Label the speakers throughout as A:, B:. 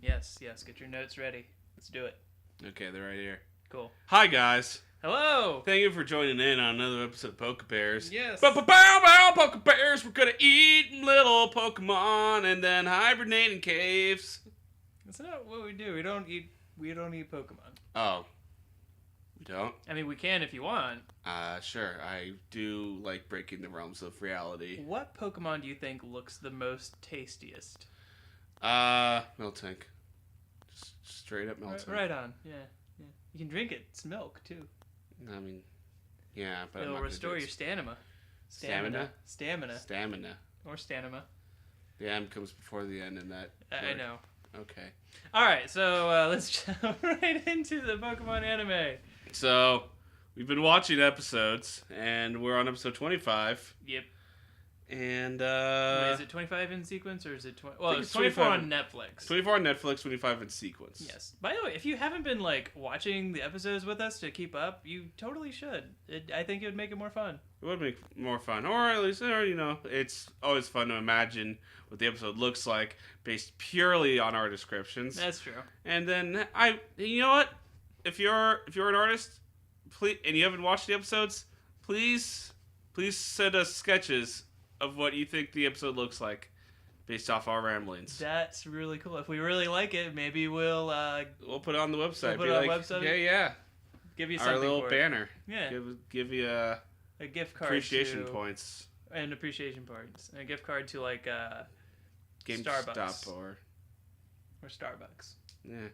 A: Yes. Get your notes ready. Let's do it.
B: Okay, they're right here.
A: Cool.
B: Hi, guys.
A: Hello.
B: Thank you for joining in on another episode of Poke Bears.
A: Yes.
B: Bow, Poke Bears. We're gonna eat little Pokemon and then hibernate in caves.
A: That's not what we do. We don't eat Pokemon.
B: Oh. We don't?
A: I mean, we can if you want.
B: Sure. I do like breaking the realms of reality.
A: What Pokemon do you think looks the most tastiest?
B: Miltank. Just straight up Miltank.
A: Right on. Yeah. You can drink it. It's milk, too.
B: I mean, yeah, but
A: it'll restore your stamina.
B: Stamina.
A: Or stamina.
B: The M comes before the N in that.
A: I know.
B: Okay.
A: Alright, so let's jump right into the Pokemon anime.
B: So, we've been watching episodes, and we're on episode 25.
A: Yep.
B: And,
A: Wait, is it 25 in sequence, or is it 20? Well,
B: it's
A: it's 24 on
B: 25
A: Netflix.
B: 24 on Netflix, 25 in sequence.
A: Yes. By the way, if you haven't been, watching the episodes with us to keep up, you totally should. I think it would make it more fun.
B: It would make more fun. Or at least, it's always fun to imagine what the episode looks like based purely on our descriptions.
A: That's true.
B: And then, you know what? If you're an artist, please, and you haven't watched the episodes, please send us sketches of what you think the episode looks like based off our ramblings.
A: That's really cool. If we really like it, maybe we'll
B: put it on the website.
A: We'll put it on the website.
B: Yeah.
A: Give you something
B: our little
A: for
B: banner.
A: It. Yeah.
B: Give you a
A: gift card
B: appreciation points.
A: And appreciation points. And a gift card to
B: GameStop
A: Starbucks
B: or
A: Starbucks.
B: Yeah.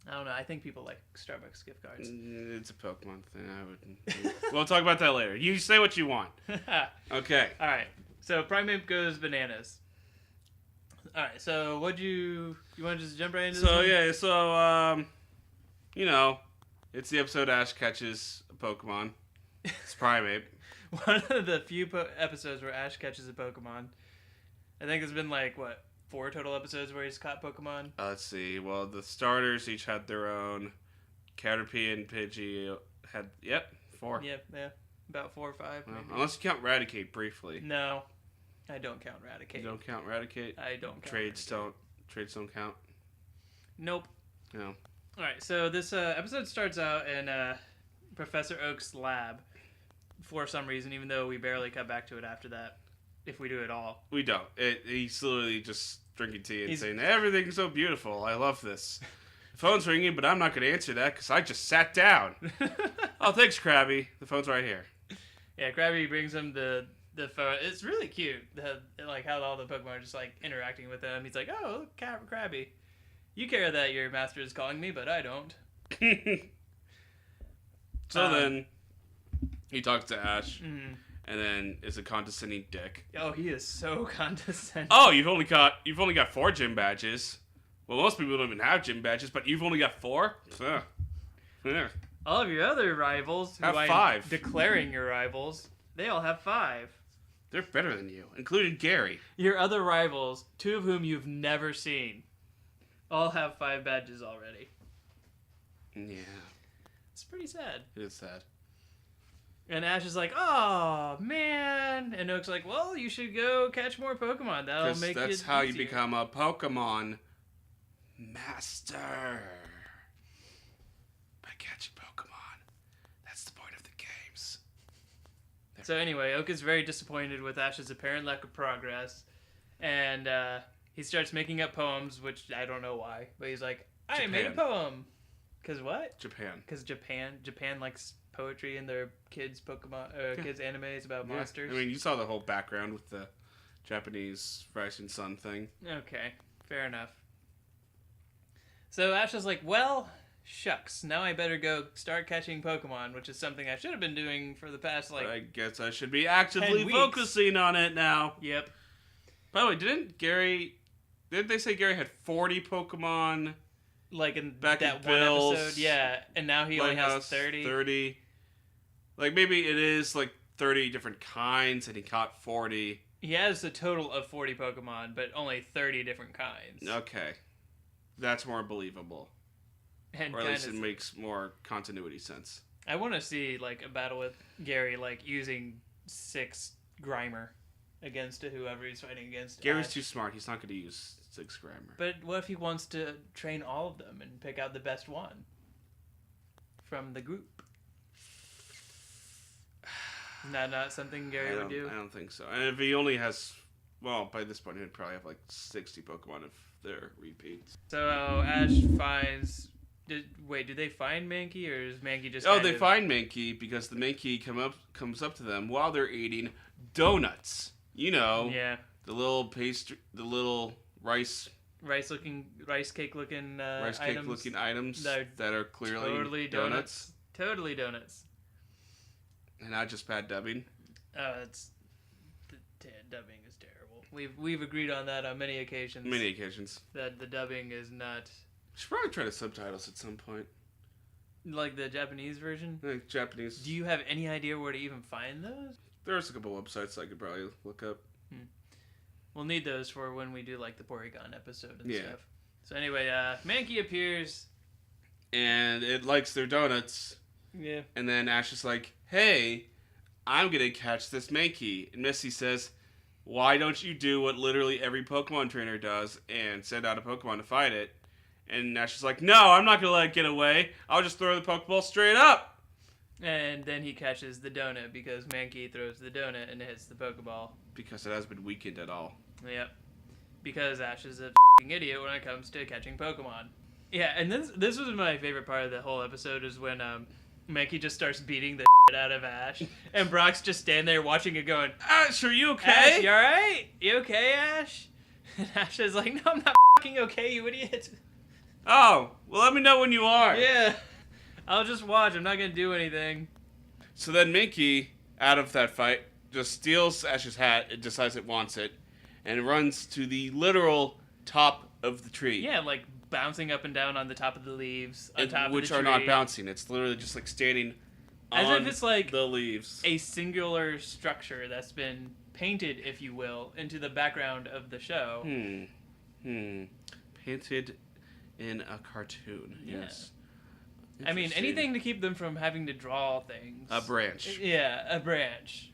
A: I don't know. I think people like Starbucks gift cards.
B: It's a Pokemon thing. I wouldn't. We'll talk about that later. You say what you want. Okay.
A: All right. So Primeape goes bananas. All right. So you want to just jump right into this?
B: So yeah. So it's the episode Ash catches a Pokemon. It's Primeape.
A: One of the few episodes where Ash catches a Pokemon. I think there's been 4 total episodes where he's caught Pokemon.
B: Let's see. Well, the starters each had their own. Caterpie and Pidgey had 4.
A: Yep, yeah, about 4 or 5.
B: Well,
A: maybe.
B: unless you count Raticate briefly.
A: No, I don't count Raticate.
B: You don't count Raticate.
A: I don't count.
B: Trades
A: Raticate.
B: don't count.
A: Nope.
B: No.
A: All right, so this episode starts out in Professor Oak's lab for some reason, even though we barely cut back to it after that. If we do it all.
B: We don't. He's literally just drinking tea and saying, everything's so beautiful. I love this. The phone's ringing, but I'm not going to answer that because I just sat down. Oh, thanks, Krabby. The phone's right here.
A: Yeah, Krabby brings him the phone. It's really cute. How all the Pokemon are just interacting with him. He's like, oh, look, Krabby. You care that your master is calling me, but I don't.
B: So then he talks to Ash.
A: Mm-hmm.
B: And then is a condescending dick.
A: Oh, he is so condescending.
B: Oh, you've only got 4 gym badges. Well, most people don't even have gym badges, but you've only got 4. Yeah.
A: All of your other rivals,
B: have
A: who I'm
B: 5.
A: Declaring your rivals, they all have 5.
B: They're better than you, including Gary.
A: Your other rivals, 2 of whom you've never seen, all have 5 badges already.
B: Yeah.
A: It's pretty sad.
B: It is sad.
A: And Ash is like, oh, man. And Oak's like, well, you should go catch more Pokemon. That'll make it
B: that's how you
A: easier.
B: become a Pokemon master. By catching Pokemon. That's the point of the games.
A: So anyway, Oak is very disappointed with Ash's apparent lack of progress. And he starts making up poems, which I don't know why. But he's like, I made a poem. Because what?
B: Japan.
A: Because Japan likes poetry in their kids' Pokemon, kids' animes about monsters.
B: I mean, you saw the whole background with the Japanese rising sun thing.
A: Okay, fair enough. So Ash is like, well, shucks, now I better go start catching Pokemon, which is something I should have been doing for the past,
B: I guess I should be actively
A: 10 weeks.
B: focusing on it now.
A: Yep.
B: By the way, didn't they say Gary had 40 Pokemon?
A: In
B: back
A: that
B: in
A: one
B: Bill's
A: episode, yeah, and now he only has 30.
B: 30. Maybe it is 30 different kinds, and he caught 40.
A: He has a total of 40 Pokemon, but only 30 different kinds.
B: Okay. That's more believable.
A: And
B: or at least it makes more continuity sense.
A: I want to see a battle with Gary using 6 Grimer against whoever he's fighting against.
B: Gary's
A: Ash.
B: too smart. He's not going to use 6th grammar.
A: But what if he wants to train all of them and pick out the best one from the group? Not something Gary would do?
B: I don't think so. And if he only has... Well, by this point, he'd probably have like 60 Pokemon if they're repeats.
A: So Ash finds... do they find Mankey, or is Mankey just
B: they find Mankey because the Mankey comes up to them while they're eating donuts. You know, the little pastry, the little rice
A: cake looking
B: items that are clearly
A: totally
B: donuts.
A: Totally donuts.
B: And not just bad dubbing.
A: Dubbing is terrible. We've agreed on that on many occasions. That the dubbing is not.
B: We should probably try to subtitles at some point.
A: Like the Japanese version?
B: Like Japanese.
A: Do you have any idea where to even find those?
B: There's a couple websites I could probably look up.
A: We'll need those for when we do like the Porygon episode and
B: yeah.
A: stuff. So anyway, Mankey appears.
B: And it likes their donuts.
A: Yeah.
B: And then Ash is like, hey, I'm going to catch this Mankey. And Misty says, why don't you do what literally every Pokemon trainer does and send out a Pokemon to fight it? And Ash is like, no, I'm not going to let it get away. I'll just throw the Pokeball straight up.
A: And then he catches the donut because Mankey throws the donut and hits the Pokeball.
B: Because it hasn't been weakened at all.
A: Yep. Because Ash is a f***ing idiot when it comes to catching Pokemon. Yeah, and this was my favorite part of the whole episode is when Mankey just starts beating the shit out of Ash. And Brock's just standing there watching it going,
B: Ash, are you okay?
A: Ash, you alright? You okay, Ash? And Ash is like, no, I'm not f***ing okay, you idiot.
B: Oh, well, let me know when you are.
A: Yeah. I'll just watch. I'm not going to do anything.
B: So then Mankey, out of that fight, just steals Ash's hat. It decides it wants it. And runs to the literal top of the tree.
A: Yeah, like bouncing up and down on the top of the leaves.
B: Which are not bouncing. It's literally just like standing
A: as
B: on
A: if it's like
B: the leaves.
A: A singular structure that's been painted, if you will, into the background of the show.
B: Painted in a cartoon. Yeah. Yes.
A: I mean, anything to keep them from having to draw things.
B: A branch.
A: Yeah, a branch.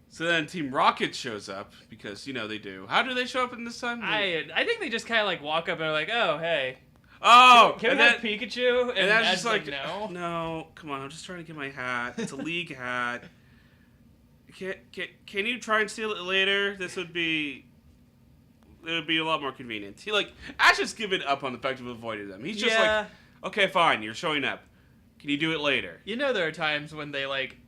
B: So then Team Rocket shows up, because, you know, they do. How do they show up in this time?
A: I think they just kind of, like, walk up and are like, oh, hey.
B: Oh!
A: Can we have Pikachu?
B: And that's just like,
A: no.
B: No, come on, I'm just trying to get my hat. It's a league hat. Can you try and steal it later? It would be a lot more convenient. Ash has given up on the fact of avoiding them. He's just like, okay, fine, you're showing up. Can you do it later?
A: You know there are times when they, like,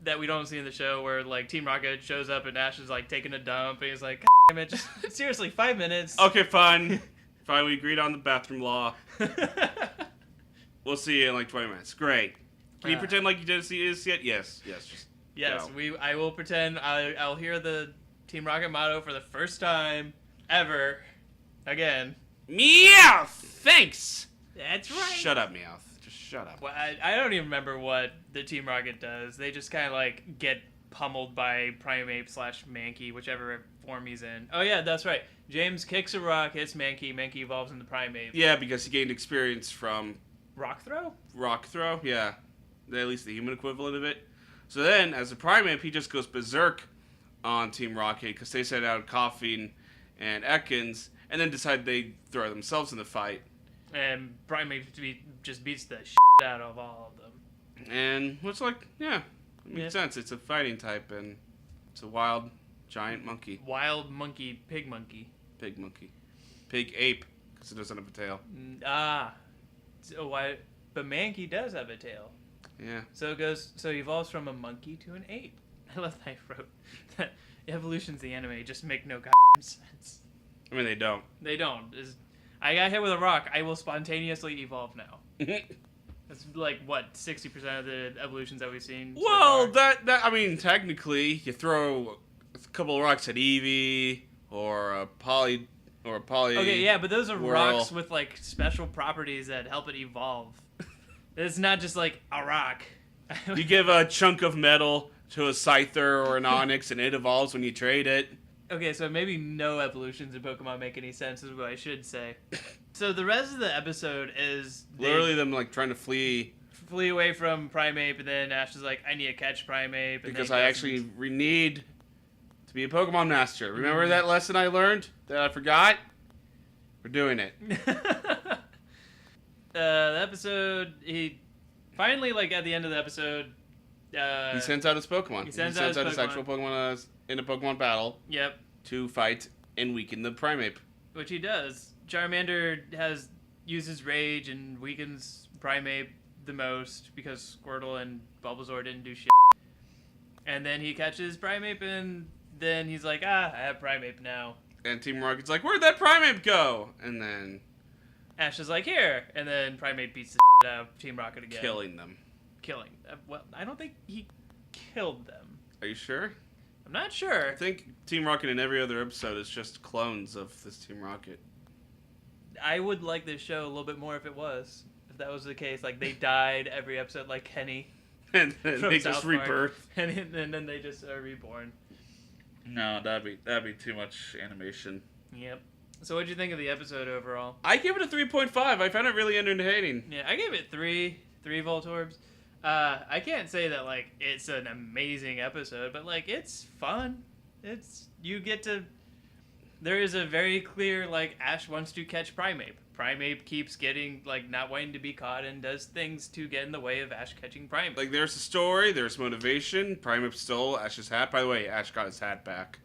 A: that we don't see in the show where, like, Team Rocket shows up and Ash is, like, taking a dump and he's like, damn it, just, seriously, 5 minutes.
B: Okay, fine. Fine, we agreed on the bathroom law. We'll see you in, like, 20 minutes. Great. Can you pretend like you didn't see this yet? Yes, just
A: yes,
B: go.
A: I will pretend. I'll hear the Team Rocket motto for the first time ever again.
B: Meow! Thanks!
A: That's right.
B: Shut up, Meowth. Just shut up.
A: Well, I don't even remember what the Team Rocket does. They just kind of, like, get pummeled by Primeape / Mankey, whichever form he's in. Oh, yeah, that's right. James kicks a rock, hits Mankey. Mankey evolves into Primeape.
B: Yeah, because he gained experience from...
A: Rock Throw?
B: Rock Throw, yeah. At least the human equivalent of it. So then, as a Primeape, he just goes berserk on Team Rocket because they sent out Coughing and Ekans, and then decide they throw themselves in the fight.
A: And Primeape just beats the shit out of all of them.
B: And it's like, yeah, it makes sense. It's a fighting type, and it's a wild, giant monkey.
A: Wild monkey, pig monkey.
B: Pig monkey. Pig ape, because it doesn't have a tail.
A: So why? But Mankey does have a tail.
B: Yeah.
A: So he evolves from a monkey to an ape. I love that I wrote that evolutions in the anime just make no goddamn sense.
B: I mean, they don't.
A: They don't. I got hit with a rock. I will spontaneously evolve now. That's like, what, 60% of the evolutions that we've seen?
B: Well, so that I mean, technically, you throw a couple of rocks at Eevee or a Poly.
A: Okay, yeah, but those are rocks with, like, special properties that help it evolve. It's not just, like, a rock.
B: You give a chunk of metal to a Scyther or an Onix, and it evolves when you trade it.
A: Okay, so maybe no evolutions in Pokemon make any sense, is what I should say. So the rest of the episode is...
B: literally them, like, trying to flee
A: away from Primeape, and then Ash is like, I need to catch Primeape.
B: Because I actually need to be a Pokemon Master. Remember that lesson I learned that I forgot? We're doing it.
A: The episode, he finally, like, at the end of the episode,
B: he sends out his Pokemon.
A: He sends out his
B: actual Pokemon in a Pokemon battle.
A: Yep.
B: To fight and weaken the Primeape.
A: Which he does. Charmander uses Rage and weakens Primeape the most because Squirtle and Bulbasaur didn't do shit. And then he catches Primeape and then he's like, I have Primeape now.
B: And Team Rocket's like, where'd that Primeape go? And then
A: Ash is like, here. And then Primeape beats the shit out of Team Rocket again.
B: Killing them.
A: Well, I don't think he killed them.
B: Are you sure?
A: I'm not sure.
B: I think Team Rocket in every other episode is just clones of this Team Rocket.
A: I would like this show a little bit more if it was. If that was the case. Like, they died every episode like Kenny.
B: And then they just rebirth.
A: And then they just are reborn.
B: No, that'd be too much animation.
A: Yep. So what'd you think of the episode overall?
B: I gave it a 3.5. I found it really entertaining.
A: Yeah, I gave it three Voltorbs. I can't say that, like, it's an amazing episode, but, like, it's fun. There is a very clear, like, Ash wants to catch Primeape. Primeape keeps getting, like, not wanting to be caught and does things to get in the way of Ash catching Primeape.
B: Like, there's a story, there's motivation. Primeape stole Ash's hat. By the way, Ash got his hat back.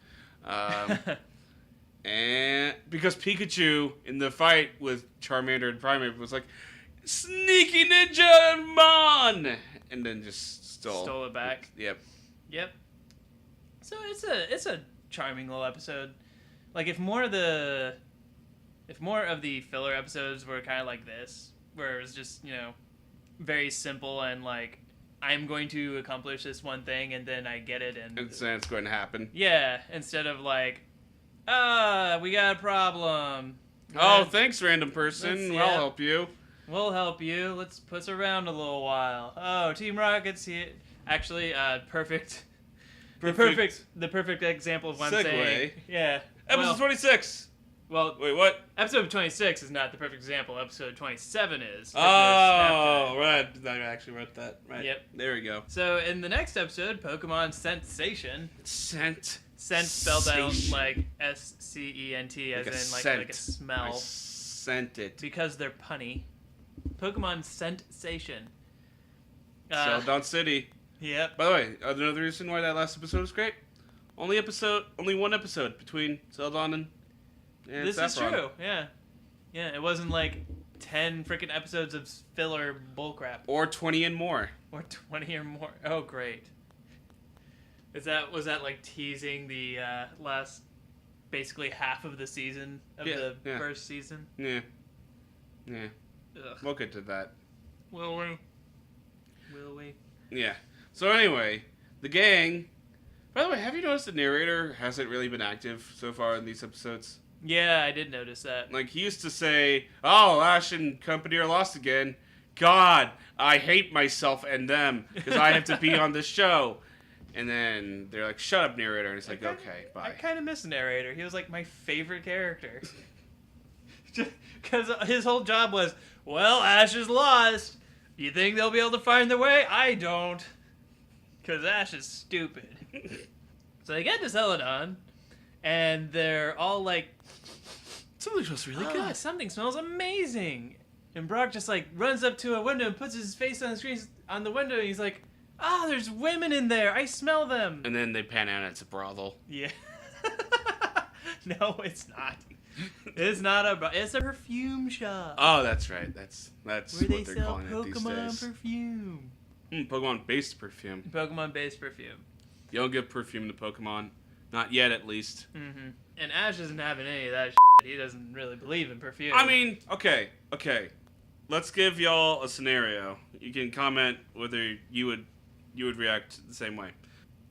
B: And because Pikachu, in the fight with Charmander and Primeape, was like, sneaky ninja mon! And then just stole
A: it back.
B: Yep.
A: So it's a charming little episode. Like, if more of the filler episodes were kind of like this, where it was just, you know, very simple and like, I'm going to accomplish this one thing and then I get it and
B: then it's going to happen.
A: Yeah, instead of like, we got a problem.
B: Oh, thanks, random person. I'll help you.
A: We'll help you. Let's puss around a little while. Oh, Team Rocket's here. Actually, perfect. The perfect example of what I'm saying.
B: Yeah. Episode 26.
A: Well,
B: wait, what?
A: Episode 26 is not the perfect example. Episode 27 is.
B: Oh, right. I actually wrote that. Right.
A: Yep.
B: There we go.
A: So, in the next episode, Pokémon Scent-sation.
B: Scent
A: spelled out like Scent, as in like a smell.
B: I scent it.
A: Because they're punny. Pokemon Scent-sation.
B: Celadon City.
A: Yep.
B: By the way, another reason why that last episode was great. Only one episode between Celadon and
A: this
B: Saffron.
A: Is true. Yeah. It wasn't like 10 freaking episodes of filler bullcrap.
B: Or 20 and more.
A: Oh, great. Was that like teasing the last, basically half of the season of the first season?
B: Yeah. Ugh. We'll get to that.
A: Will we?
B: Yeah. So anyway, the gang. By the way, have you noticed the narrator hasn't really been active so far in these episodes?
A: Yeah, I did notice that.
B: Like, he used to say, oh, Ash and company are lost again. God, I hate myself and them because I have to be on this show. And then they're like, shut up, narrator. And it's like, okay, bye.
A: I kind of miss the narrator. He was like my favorite character. Because his whole job was, well, Ash is lost. You think they'll be able to find their way? I don't. Because Ash is stupid. So they get to Celadon, and they're all like,
B: something smells really good.
A: Something smells amazing. And Brock just like runs up to a window and puts his face on the screen on the window, and he's like, there's women in there. I smell them.
B: And then they pan out, and it's a brothel.
A: Yeah. No, it's not. It's not it's a perfume shop.
B: Oh, that's right. That's
A: where
B: what they're calling it these days.
A: Pokemon perfume.
B: Pokemon-based perfume.
A: Pokemon-based perfume.
B: You don't give perfume to Pokemon. Not yet, at least.
A: Mm-hmm. And Ash isn't having any of that shit. He doesn't really believe in perfume.
B: I mean, okay. Let's give y'all a scenario. You can comment whether you would react the same way.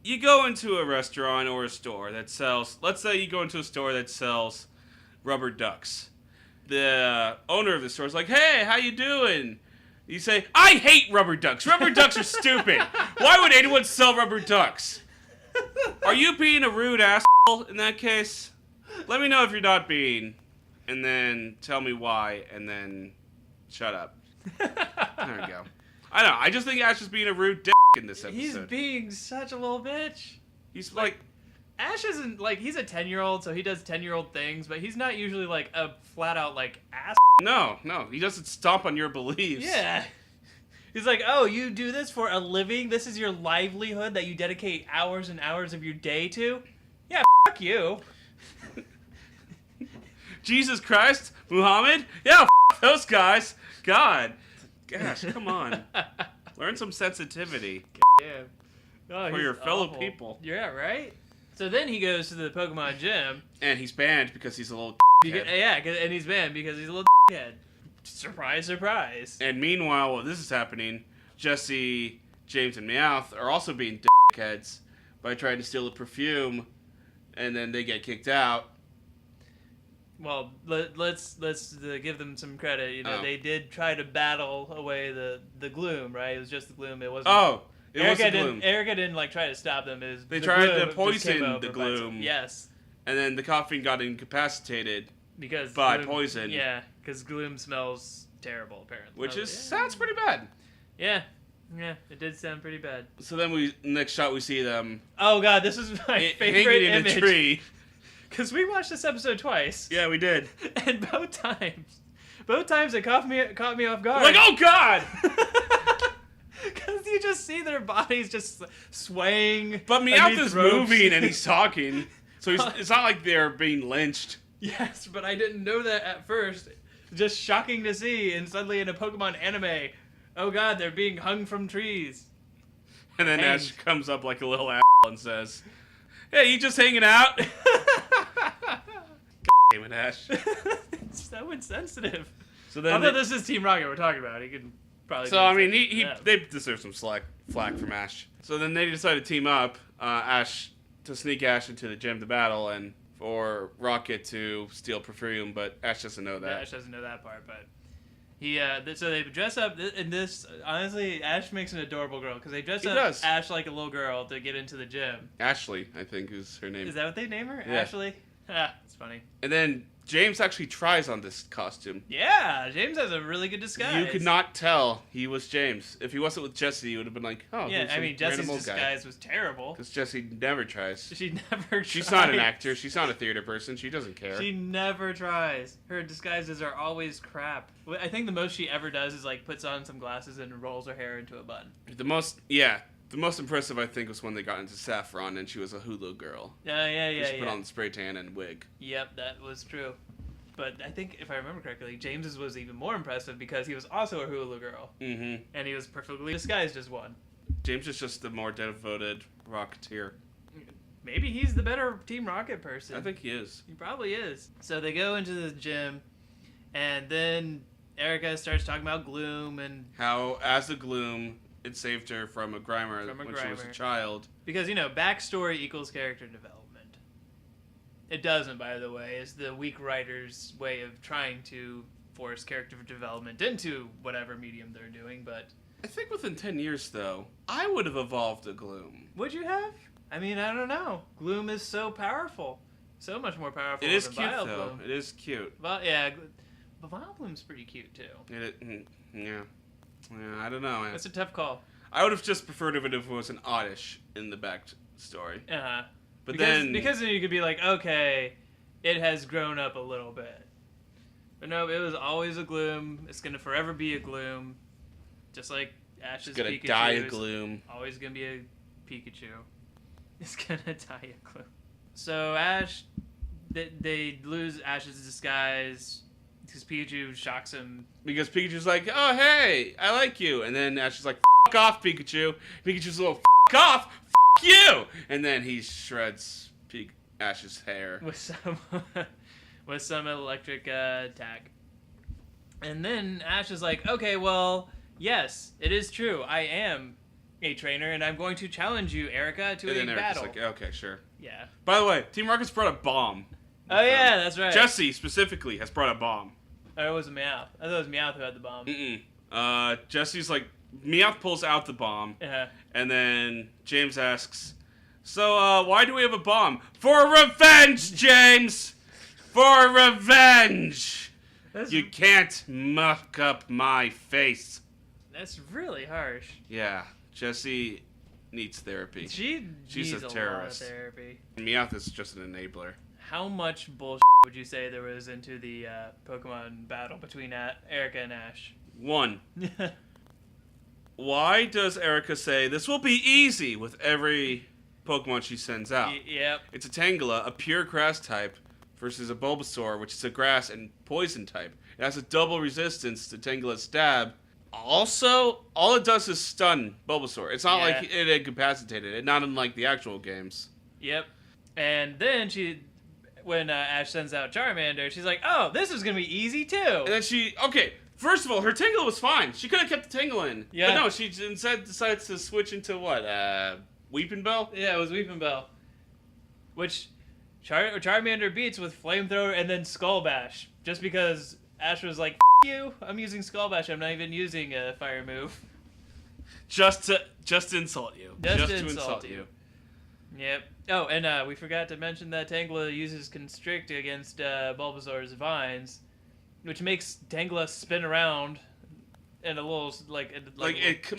B: You go into a restaurant or a store that sells... Let's say you go into a store that sells rubber ducks. The owner of the store is like, hey, how you doing? You say, I hate rubber ducks. Rubber ducks are stupid. Why would anyone sell rubber ducks? Are you being a rude asshole in that case? Let me know if you're not being. And then tell me why, and then shut up. There we go. I don't know. I just think Ash is being a rude dick in this episode.
A: He's being such a little bitch.
B: He's like
A: Ash isn't, like, he's a 10-year-old, so he does 10-year-old things, but he's not usually, like, a flat-out, like, ass.
B: No, he doesn't stomp on your beliefs.
A: Yeah. He's like, oh, you do this for a living? This is your livelihood that you dedicate hours and hours of your day to? Yeah, fuck you.
B: Jesus Christ? Muhammad? Yeah, f*** those guys. God. Gosh, come on. Learn some sensitivity.
A: Yeah. Oh,
B: for your fellow
A: awful.
B: people.
A: Yeah, right? So then he goes to the Pokemon gym.
B: And he's banned because he's a little
A: Yeah, and he's banned because he's a little head. Surprise, surprise.
B: And meanwhile, while this is happening, Jesse, James, and Meowth are also being dickheads by trying to steal the perfume, and then they get kicked out.
A: Well, let's give them some credit. You know, they did try to battle away the gloom, right? It was just the gloom. It wasn't.
B: Oh, it was the gloom.
A: Erica didn't like try to stop them.
B: They tried to poison the gloom.
A: Yes.
B: And then the coffin got incapacitated
A: because
B: by
A: gloom,
B: poison.
A: Yeah, because gloom smells terrible, apparently.
B: Which sounds pretty bad.
A: Yeah. Yeah, it did sound pretty bad.
B: So then next shot we see them.
A: Oh god, this is my favorite
B: hanging in
A: image.
B: a tree.
A: Because we watched this episode twice.
B: Yeah, we did.
A: And both times it caught me off guard.
B: Like, oh god!
A: Because you just see their bodies just swaying.
B: But Meowth is moving and he's talking. So it's not like they're being lynched.
A: Yes, but I didn't know that at first. Just shocking to see. And suddenly in a Pokemon anime, oh god, they're being hung from trees.
B: And then Ash comes up like a little and says, hey, you just hanging out? Damn it, Ash.
A: It's so insensitive.
B: So then
A: although this is Team Rocket we're talking about, he could probably.
B: So I mean, they deserve some flack from Ash. So then they decide to team up, Ash to sneak Ash into the gym to battle, and for Rocket to steal perfume. But Ash doesn't know that.
A: Yeah, Ash doesn't know that part, but he. So they dress up in this. Honestly, Ash makes an adorable girl because they dress up Ash like a little girl to get into the gym.
B: Ashley, I think, is her name.
A: Is that what they name her?
B: Yeah.
A: Ashley. Ah, it's funny.
B: And then James actually tries on this costume.
A: Yeah, James has a really good disguise.
B: You could not tell he was James. If he wasn't with Jessie, you would have been like, oh,
A: yeah. I mean, Jessie's disguise was terrible.
B: Because Jessie never tries.
A: She never tries.
B: She's not an actor. She's not a theater person. She doesn't care.
A: She never tries. Her disguises are always crap. I think the most she ever does is like puts on some glasses and rolls her hair into a bun.
B: The most impressive, I think, was when they got into Saffron and she was a Hulu girl.
A: Yeah.
B: She put on the spray tan and wig.
A: Yep, that was true. But I think, if I remember correctly, James's was even more impressive because he was also a Hulu girl. Mm-hmm. And he was perfectly disguised as one.
B: James is just the more devoted Rocketeer.
A: Maybe he's the better Team Rocket person.
B: I think he is.
A: He probably is. So they go into the gym, and then Erica starts talking about Gloom and
B: how, as a Gloom, it saved her from a Grimer when she was a child.
A: Because, backstory equals character development. It doesn't, by the way. It's the weak writer's way of trying to force character development into whatever medium they're doing, but...
B: I think within 10 years, though, I would have evolved a Gloom.
A: Would you have? I mean, I don't know. Gloom is so powerful. So much more powerful
B: than
A: Vileplume. It is
B: cute, though. It is cute.
A: Well, yeah, but Vileplume's pretty cute, too.
B: Yeah, I don't know.
A: That's a tough call.
B: I would have just preferred if it was an Oddish in the backstory.
A: Uh-huh.
B: But
A: because then you could be like, okay, it has grown up a little bit. But no, it was always a Gloom. It's gonna forever be a Gloom. Just like Ash's Pikachu.
B: It's gonna die a Gloom.
A: Always gonna be a Pikachu. It's gonna die a Gloom. So Ash, they lose Ash's disguise because Pikachu shocks him.
B: Because Pikachu's like, oh hey, I like you, and then Ash is like, f*** off, Pikachu. Pikachu's a little f*** off. You! And then he shreds Ash's hair
A: with some electric attack. And then Ash is like, okay, well, yes, it is true. I am a trainer, and I'm going to challenge you, Erica, to a battle.
B: Like, okay, sure.
A: Yeah.
B: By the way, Team Rocket's brought a bomb.
A: Oh yeah, that's right.
B: Jessie specifically has brought a bomb.
A: Oh, it was Meowth. I thought it was Meowth who had the bomb.
B: Jessie's like, Meowth pulls out the bomb, and then James asks, so, why do we have a bomb? For revenge, James! For revenge! You can't muck up my face.
A: That's really harsh.
B: Yeah, Jessie needs therapy.
A: She's
B: She's a terrorist.
A: lot of therapy.
B: Meowth is just an enabler.
A: How much bullshit would you say there was into the Pokemon battle between Erica and Ash?
B: 1. Why does Erica say, this will be easy with every Pokemon she sends out?
A: Yep.
B: It's a Tangela, a pure grass type, versus a Bulbasaur, which is a grass and poison type. It has a double resistance to Tangela's stab. Also, all it does is stun Bulbasaur. It's not like it incapacitated it, not unlike the actual games.
A: Yep. And then when Ash sends out Charmander, she's like, oh, this is going to be easy too.
B: And then first of all, her Tangela was fine. She could have kept the Tangela in.
A: Yeah.
B: But no, she instead decides to switch into what? Weeping Bell?
A: Yeah, it was Weeping Bell. Which Charmander beats with Flamethrower and then Skull Bash. Just because Ash was like, F you, I'm using Skull Bash, I'm not even using a fire move.
B: Just to insult you.
A: Just to insult you. Yep. Oh, and we forgot to mention that Tangela uses Constrict against Bulbasaur's vines, which makes Tangela spin around in a little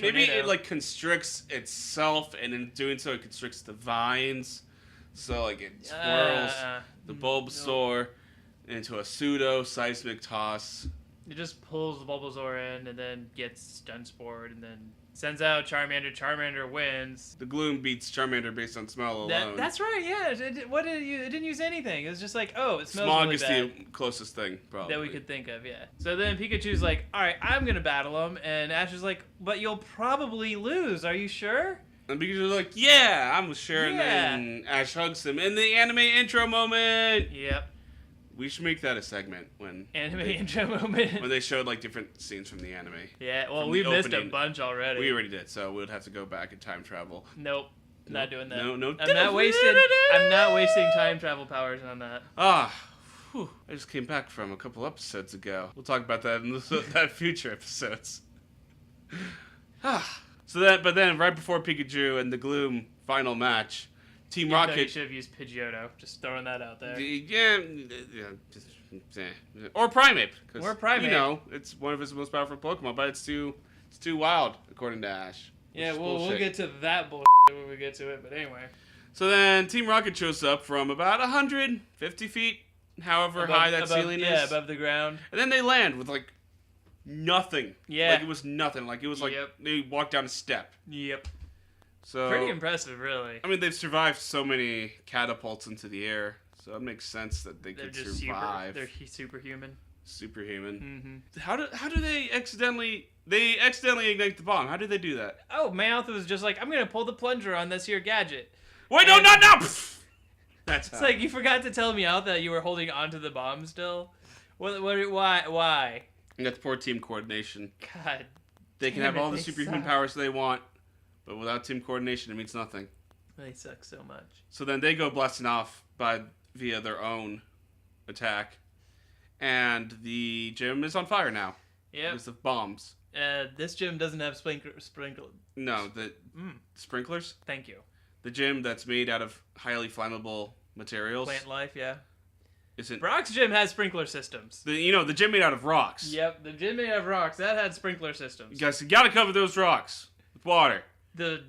B: maybe it constricts itself, and in doing so, it constricts the vines. So it swirls the Bulbasaur into a pseudo seismic toss.
A: It just pulls the Bulbasaur in, and then gets Stun Spored, and then sends out Charmander. Charmander wins.
B: The Gloom beats Charmander based on smell alone.
A: That's right, yeah. It didn't use anything. It was just like, oh, it smells
B: Smog
A: really
B: is
A: bad.
B: the closest thing, probably.
A: That we could think of, yeah. So then Pikachu's like, alright, I'm gonna battle him. And Ash is like, but you'll probably lose. Are you sure?
B: And Pikachu's like, yeah, I'm sure.
A: Yeah.
B: And then Ash hugs him in the anime intro moment.
A: Yep.
B: We should make that a segment when
A: intro moment.
B: when they showed different scenes from the anime.
A: Yeah, well, we missed a bunch already.
B: We already did, so we would have to go back and time travel.
A: Not doing that.
B: No.
A: I'm not wasting time travel powers on that.
B: I just came back from a couple episodes ago. We'll talk about that in that future episodes. But then right before Pikachu and the Gloom final match, Team Rocket.
A: You should have used Pidgeotto. Just throwing that out there.
B: Or Primeape.
A: Or Primeape.
B: It's one of his most powerful Pokemon, but it's too wild, according to Ash.
A: Yeah, we'll get to that bullshit when we get to it, but anyway.
B: So then Team Rocket shows up from about 150 feet, however high that ceiling is.
A: Yeah, above the ground.
B: And then they land with, nothing.
A: Yeah.
B: It was nothing. It was they walked down a step.
A: Yep.
B: So
A: pretty impressive, really.
B: I mean, they've survived so many catapults into the air, so it makes sense that they could survive.
A: They're superhuman.
B: Superhuman. Mm-hmm. How do they accidentally ignite the bomb? How did they do that?
A: Oh, Meowth was just like, I'm gonna pull the plunger on this here gadget.
B: Wait, no! That's
A: it's like you forgot to tell Meowth that you were holding onto the bomb still. Why?
B: And that's poor team coordination.
A: God.
B: They can have all the superhuman powers they want, but without team coordination, it means nothing.
A: They suck so much.
B: So then they go blasting off via their own attack, and the gym is on fire now.
A: Yeah.
B: Because of bombs.
A: This gym doesn't have
B: No, the sprinklers.
A: Thank you.
B: The gym that's made out of highly flammable materials.
A: Plant life, yeah.
B: Isn't
A: Brock's gym has sprinkler systems.
B: The gym made out of rocks.
A: Yep, the gym made out of rocks that had sprinkler systems.
B: You guys gotta cover those rocks with water.
A: The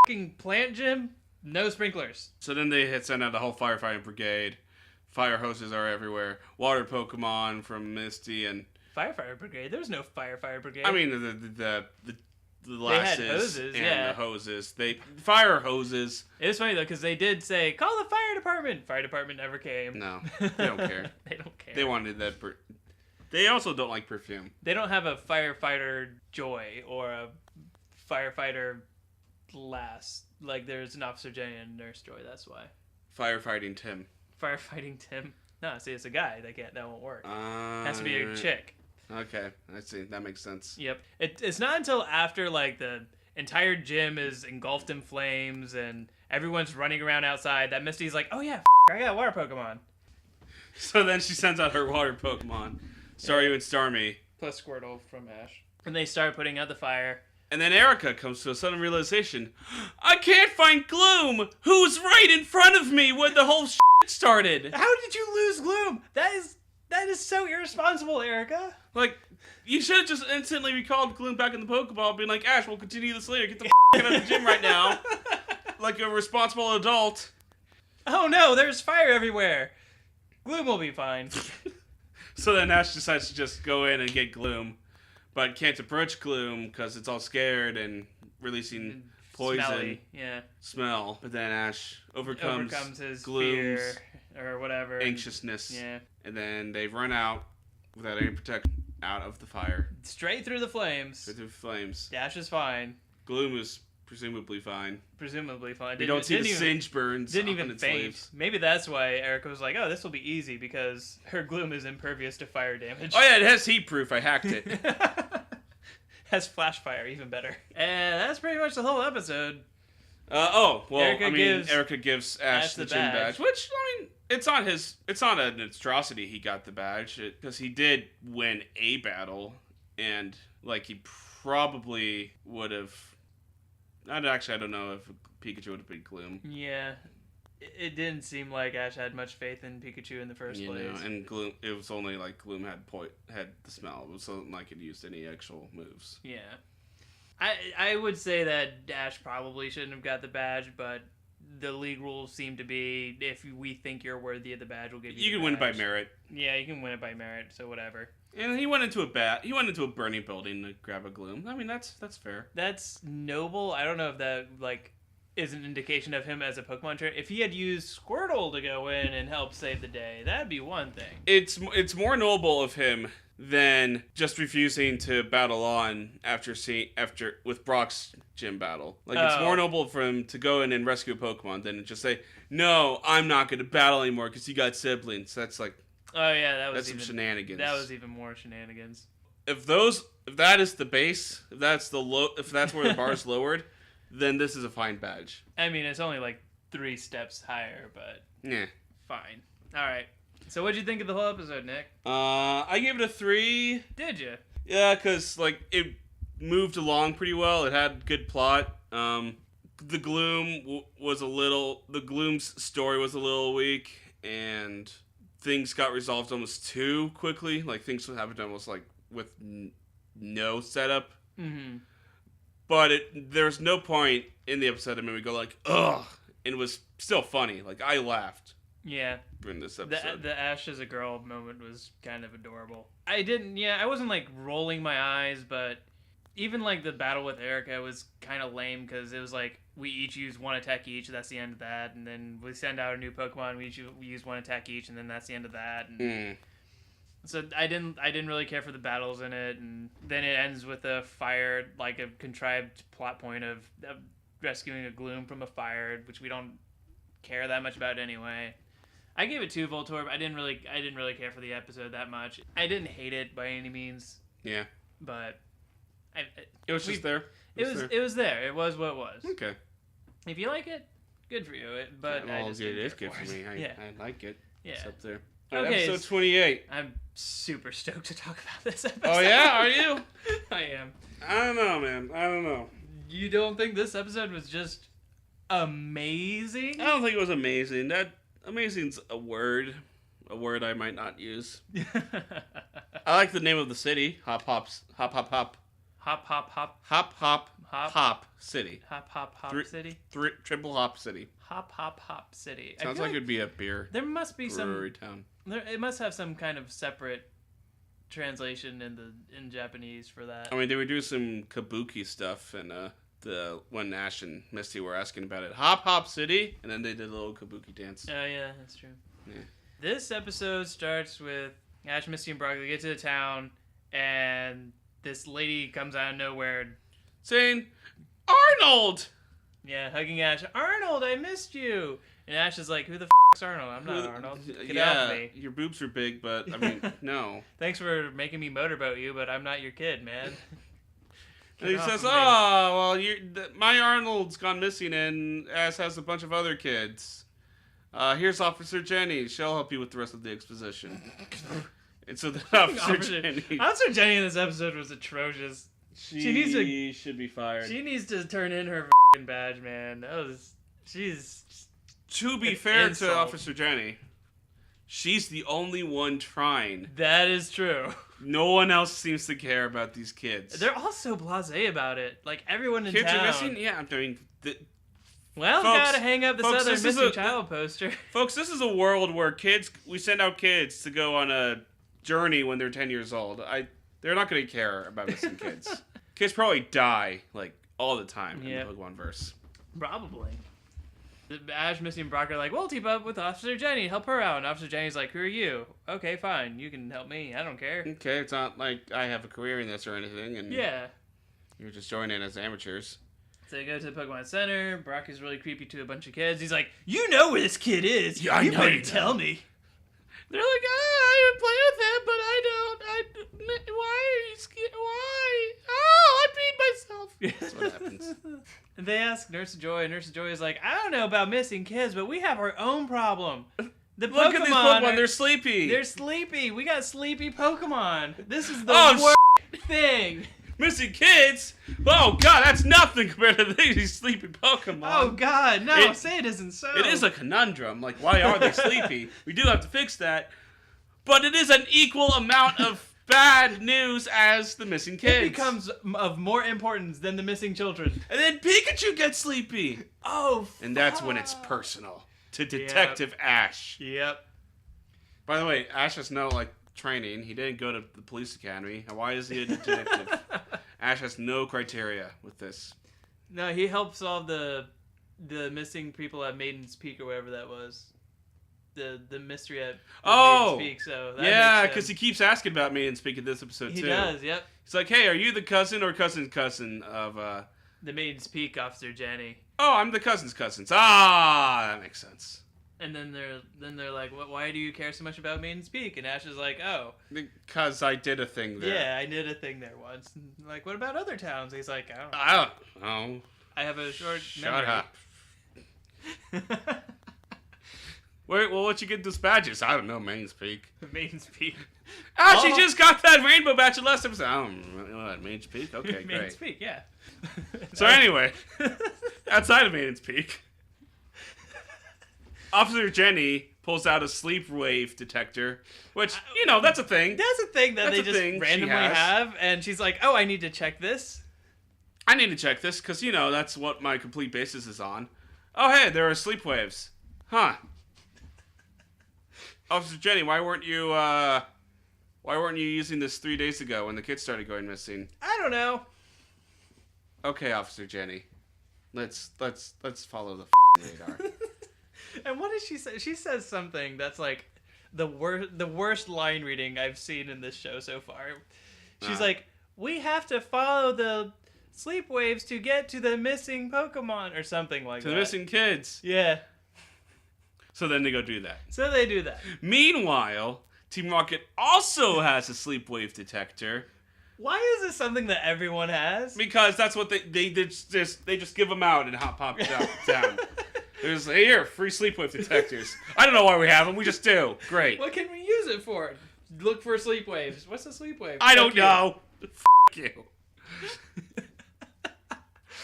A: fucking plant gym, no sprinklers.
B: So then they send out the whole firefighting brigade. Fire hoses are everywhere. Water Pokemon from Misty and
A: Firefighter brigade. There's no firefighter brigade.
B: I mean the lasses
A: they had hoses,
B: and the hoses. Fire hoses.
A: It was funny though because they did say call the fire department. Fire department never came.
B: No, they don't care.
A: They don't care.
B: They wanted that. They also don't like perfume.
A: They don't have a firefighter Joy or a firefighter Lass. There's an Officer Jenny and a Nurse Joy. That's why.
B: Firefighting Tim.
A: Firefighting Tim. No, see, it's a guy. That won't work. Has to be a chick.
B: Okay, I see. That makes sense.
A: Yep. It's not until after the entire gym is engulfed in flames and everyone's running around outside that Misty's like, oh yeah, I got a water Pokemon.
B: So then she sends out her water Pokemon, Staryu and Starmie.
A: Plus Squirtle from Ash. And they start putting out the fire.
B: And then Erica comes to a sudden realization, I can't find Gloom, who's right in front of me when the whole shit started.
A: How did you lose Gloom? That is is so irresponsible, Erica.
B: Like, you should have just instantly recalled Gloom back in the Pokeball, being like, Ash, we'll continue this later. Get the out of the gym right now. Like a responsible adult.
A: Oh no, there's fire everywhere. Gloom will be fine.
B: So then Ash decides to just go in and get Gloom, but can't approach Gloom because it's all scared and releasing poison.
A: Smelly, yeah.
B: Smell. But then Ash overcomes
A: his
B: Gloom's
A: fear or whatever.
B: anxiousness.
A: Yeah.
B: And then they run out without any protection out of the fire.
A: Straight through the flames.
B: Straight through the flames.
A: Dash is fine.
B: Gloom is presumably fine.
A: Presumably fine.
B: We don't see the singe burns.
A: Didn't
B: on
A: even
B: its
A: faint.
B: leaves.
A: Maybe that's why Erica was like, oh, this will be easy because her Gloom is impervious to fire damage.
B: Oh yeah, it has heat proof. I hacked it.
A: Has flash fire, even better. And that's pretty much the whole episode.
B: Erica gives Ash the gym badge, which it's not an atrocity he got the badge because he did win a battle, and like he probably would have. I don't know if Pikachu would have been Gloom.
A: Yeah, it didn't seem like Ash had much faith in Pikachu in the first place.
B: And Gloom, it was only like Gloom had the smell. It wasn't like it used any actual moves.
A: Yeah. I would say that Ash probably shouldn't have got the badge, but the league rules seem to be if we think you're worthy of the badge, we'll give you.
B: You can win by merit.
A: Yeah, you can win it by merit, so whatever.
B: And he went into a burning building to grab a Gloom. I mean, that's fair.
A: That's noble. I don't know if that is an indication of him as a Pokemon trainer. If he had used Squirtle to go in and help save the day, that'd be one thing.
B: It's more noble of him than just refusing to battle on after with Brock's gym battle. Like it's more noble for him to go in and rescue a Pokemon than to just say, "No, I'm not going to battle anymore because you got siblings." That's like,
A: oh yeah,
B: that's some shenanigans.
A: That was even more shenanigans.
B: If that is the base, if that's where the bar is lowered, then this is a fine badge.
A: I mean, it's only like 3 steps higher, but
B: yeah,
A: fine. All right. So what'd you think of the whole episode, Nick?
B: I gave it a 3.
A: Did you?
B: Yeah, because like it moved along pretty well. It had good plot. The Gloom's story was a little weak, and things got resolved almost too quickly. Like things happened almost like with no setup.
A: Mm-hmm.
B: But there's no point in the episode that made me go like, ugh, and it was still funny. Like I laughed.
A: Yeah.
B: In this episode.
A: The Ash as a girl moment was kind of adorable. I wasn't like rolling my eyes, but even like the battle with Erica was kind of lame because it was like we each use 1 attack each, that's the end of that, and then we send out a new Pokemon, we use 1 attack each, and then that's the end of that. And so I didn't really care for the battles in it, and then it ends with a fire, like a contrived plot point of rescuing a Gloom from a fire, which we don't care that much about anyway. I gave it 2 Voltorb. I didn't really care for the episode that much. I didn't hate it by any means.
B: Yeah.
A: But
B: it was just there.
A: It was there. It was what it was.
B: Okay.
A: If you like it, good for you. But
B: yeah,
A: I just
B: it is good for me. I like it.
A: Yeah.
B: It's up there.
A: Okay,
B: episode 28.
A: I'm super stoked to talk about this episode.
B: Oh yeah, are you?
A: I am.
B: I don't know, man. I don't know.
A: You don't think this episode was just amazing?
B: I don't think it was amazing. Amazing's a word I might not use. I like the name of the city. Hop Hop City.
A: Hop
B: City.
A: City.
B: Triple Hop City.
A: Hop City.
B: Sounds like it'd be a beer.
A: There must be
B: brewery town.
A: It must have some kind of separate translation in Japanese for that.
B: I mean, they would do some kabuki stuff, and when Ash and Misty were asking about it, Hop City, and then they did a little kabuki dance.
A: Oh yeah, that's true.
B: Yeah. This
A: episode starts with Ash, Misty, and Brock. They get to the town, and this lady comes out of nowhere
B: saying, "Arnold!"
A: Yeah, hugging Ash. "Arnold, I missed you!" And Ash is like, "Who the is Arnold? I'm not Arnold. Get off me.
B: Your boobs are big, but, I mean, no.
A: Thanks for making me motorboat you, but I'm not your kid, man."
B: And he says, "Oh, well, my Arnold's gone missing, and Ash has a bunch of other kids. Here's Officer Jenny. She'll help you with the rest of the exposition." And so the Officer
A: Jenny in this episode was atrocious.
B: She should be fired.
A: She needs to turn in her badge, man. She's.
B: To be fair to Officer Jenny, she's the only one trying.
A: That is true.
B: No one else seems to care about these kids.
A: They're all so blasé about it. Like, everyone in
B: kids
A: town.
B: are missing? Yeah, I mean...
A: Well,
B: folks,
A: gotta hang up this other missing child poster.
B: Folks, this is a world where we send out kids to go on a journey when they're 10 years old. They're not going to care about missing kids. Kids probably die, like, all the time in the Pokemon verse.
A: Probably. Ash, Misty, and Brock are like, we'll team up with Officer Jenny, help her out. And Officer Jenny's like, who are you? Okay, fine, you can help me, I don't care.
B: Okay, it's not like I have a career in this or anything, and you're just joining as amateurs.
A: So they go to the Pokemon Center. Brock is really creepy to a bunch of kids. He's like, you know where this kid is.
B: Yeah,
A: you better tell me. They're like, I would play with him, but I don't. Why are you scared? Why? Oh, I peed myself.
B: That's what happens.
A: And they ask Nurse Joy, and Nurse Joy is like, I don't know about missing kids, but we have our own problem. The
B: Look at these Pokemon, they're sleepy.
A: They're sleepy. We got sleepy Pokemon. This is the worst thing.
B: Missing kids? Oh god, that's nothing compared to these sleepy Pokemon.
A: Oh god, no, say it isn't so.
B: It is a conundrum. Like, why are they sleepy? We do have to fix that. But it is an equal amount of bad news as the missing kids.
A: It becomes of more importance than the missing children.
B: And then Pikachu gets sleepy.
A: Oh,
B: and that's when it's personal. To Detective Ash.
A: Yep.
B: By the way, Ash has no, training. He didn't go to the police academy. Why is he a detective? Ash has no criteria with this.
A: No, he helped solve the missing people at Maiden's Peak or whatever that was. The mystery at Maiden's Peak. So that
B: because he keeps asking about Maiden's Peak in this episode too.
A: He does. Yep.
B: He's like, "Hey, are you the cousin or cousin of
A: the Maiden's Peak Officer Jenny?"
B: Oh, I'm the cousin's cousins. Ah, that makes sense.
A: And then they're like, why do you care so much about Maiden's Peak? And Ash is like, oh,
B: because I did a thing there.
A: Yeah, I did a thing there once. And like, what about other towns? He's like,
B: I don't know.
A: I have a short
B: memory.
A: Shut up.
B: Wait, well, what you get those badges? I don't know, Maiden's Peak.
A: Maiden's Peak.
B: Ah, she just got that rainbow badge last episode. I don't know what, Maiden's Peak? Okay, great.
A: Maiden's Peak, yeah.
B: So anyway, outside of Maiden's Peak, Officer Jenny pulls out a sleep wave detector, which, that's a thing.
A: That's a thing that they just randomly have, and she's like, oh, I need to check this.
B: I need to check this, because, that's what my complete basis is on. Oh, hey, there are sleep waves. Huh. Officer Jenny, why weren't you using this 3 days ago when the kids started going missing?
A: I don't know.
B: Okay, Officer Jenny. Let's follow the radar.
A: And what does she say? She says something that's like the worst line reading I've seen in this show so far. She's like, we have to follow the sleep waves to get to the missing Pokemon or something like that.
B: To the missing kids.
A: Yeah.
B: So then they go do that.
A: So they do that.
B: Meanwhile, Team Rocket also has a sleep wave detector.
A: Why is this something that everyone has?
B: Because that's what they just give them out and hot pop down. There's here free sleep wave detectors. I don't know why we have them. We just do. Great.
A: What can we use it for? Look for sleep waves. What's a sleep wave?
B: I don't know. F you.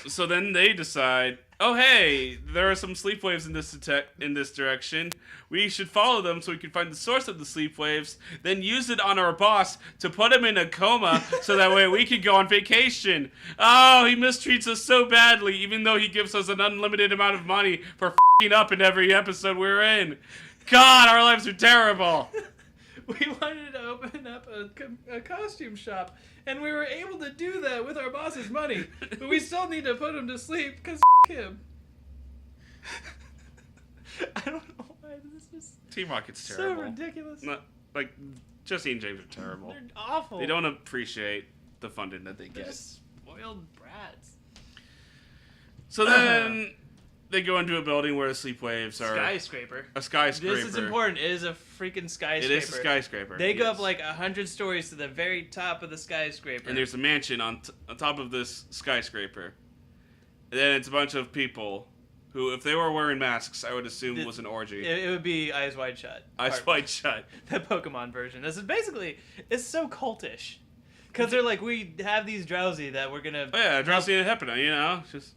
B: So then they decide, oh hey, there are some sleep waves in this direction. We should follow them so we can find the source of the sleep waves, then use it on our boss to put him in a coma so that way we can go on vacation. Oh, he mistreats us so badly, even though he gives us an unlimited amount of money for f***ing up in every episode we're in. God, our lives are terrible.
A: We wanted to open up a costume shop, and we were able to do that with our boss's money, but we still need to put him to sleep because him. I don't know why this is
B: Team Rocket's terrible.
A: So ridiculous.
B: Like, Jesse and James are terrible.
A: They're awful.
B: They don't appreciate the funding that they get.
A: They're just spoiled brats.
B: So then they go into a building where the sleep waves are...
A: Skyscraper.
B: A skyscraper.
A: This is important. It is a freaking skyscraper.
B: It is a skyscraper.
A: They go up like 100 stories to the very top of the skyscraper.
B: And there's a mansion on top of this skyscraper. And then it's a bunch of people who, if they were wearing masks, I would assume was an orgy.
A: It would be Eyes Wide Shut.
B: Eyes Wide Shut.
A: The Pokemon version. This is basically, it's so cultish. Because they're like, we have these drowsy that we're going to...
B: Oh yeah, drowsy and Hypno,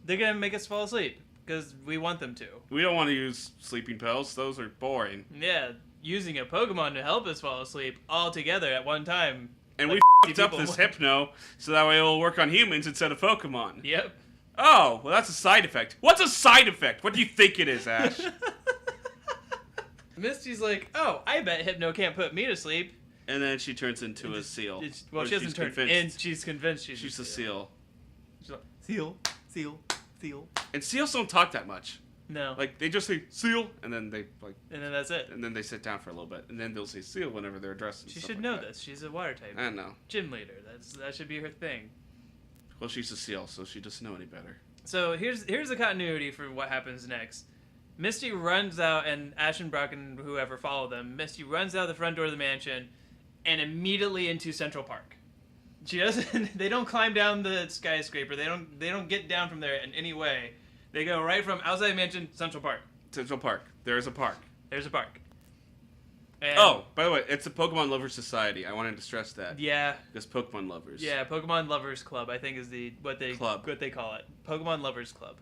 A: They're going to make us fall asleep. Because we want them to.
B: We don't want to use sleeping pills. Those are boring.
A: Yeah. using a Pokemon to help us fall asleep all together at one time.
B: And
A: like
B: we f***ed up this Hypno so that way it will work on humans instead of Pokemon.
A: Yep.
B: Oh, well that's a side effect. What's a side effect? What do you think it is, Ash?
A: Misty's like, oh, I bet Hypno can't put me to sleep.
B: And then she turns into a seal.
A: Well, she doesn't turn, and she's convinced she's
B: a seal.
A: She's like, seal, seal, seal.
B: And seals don't talk that much.
A: No.
B: Like, they just say, seal, and then they, like...
A: And then that's it.
B: And then they sit down for a little bit, and then they'll say seal whenever they're addressed.
A: She should know this. She's a water type.
B: I know.
A: Gym leader. That should be her thing.
B: Well, she's a seal, so she doesn't know any better.
A: So, here's the continuity for what happens next. Misty runs out, and Ash and Brock and whoever follow them. Misty runs out the front door of the mansion, and immediately into Central Park. She doesn't. They don't climb down the skyscraper. They don't get down from there in any way. They go right from outside the mansion, Central Park.
B: Central Park. There's a park.
A: There's a park. And
B: by the way, it's a Pokemon Lovers Society. I wanted to stress that.
A: Yeah.
B: Because Pokemon Lovers.
A: Yeah, Pokemon Lovers Club, I think is what they call it. Pokemon Lovers Club.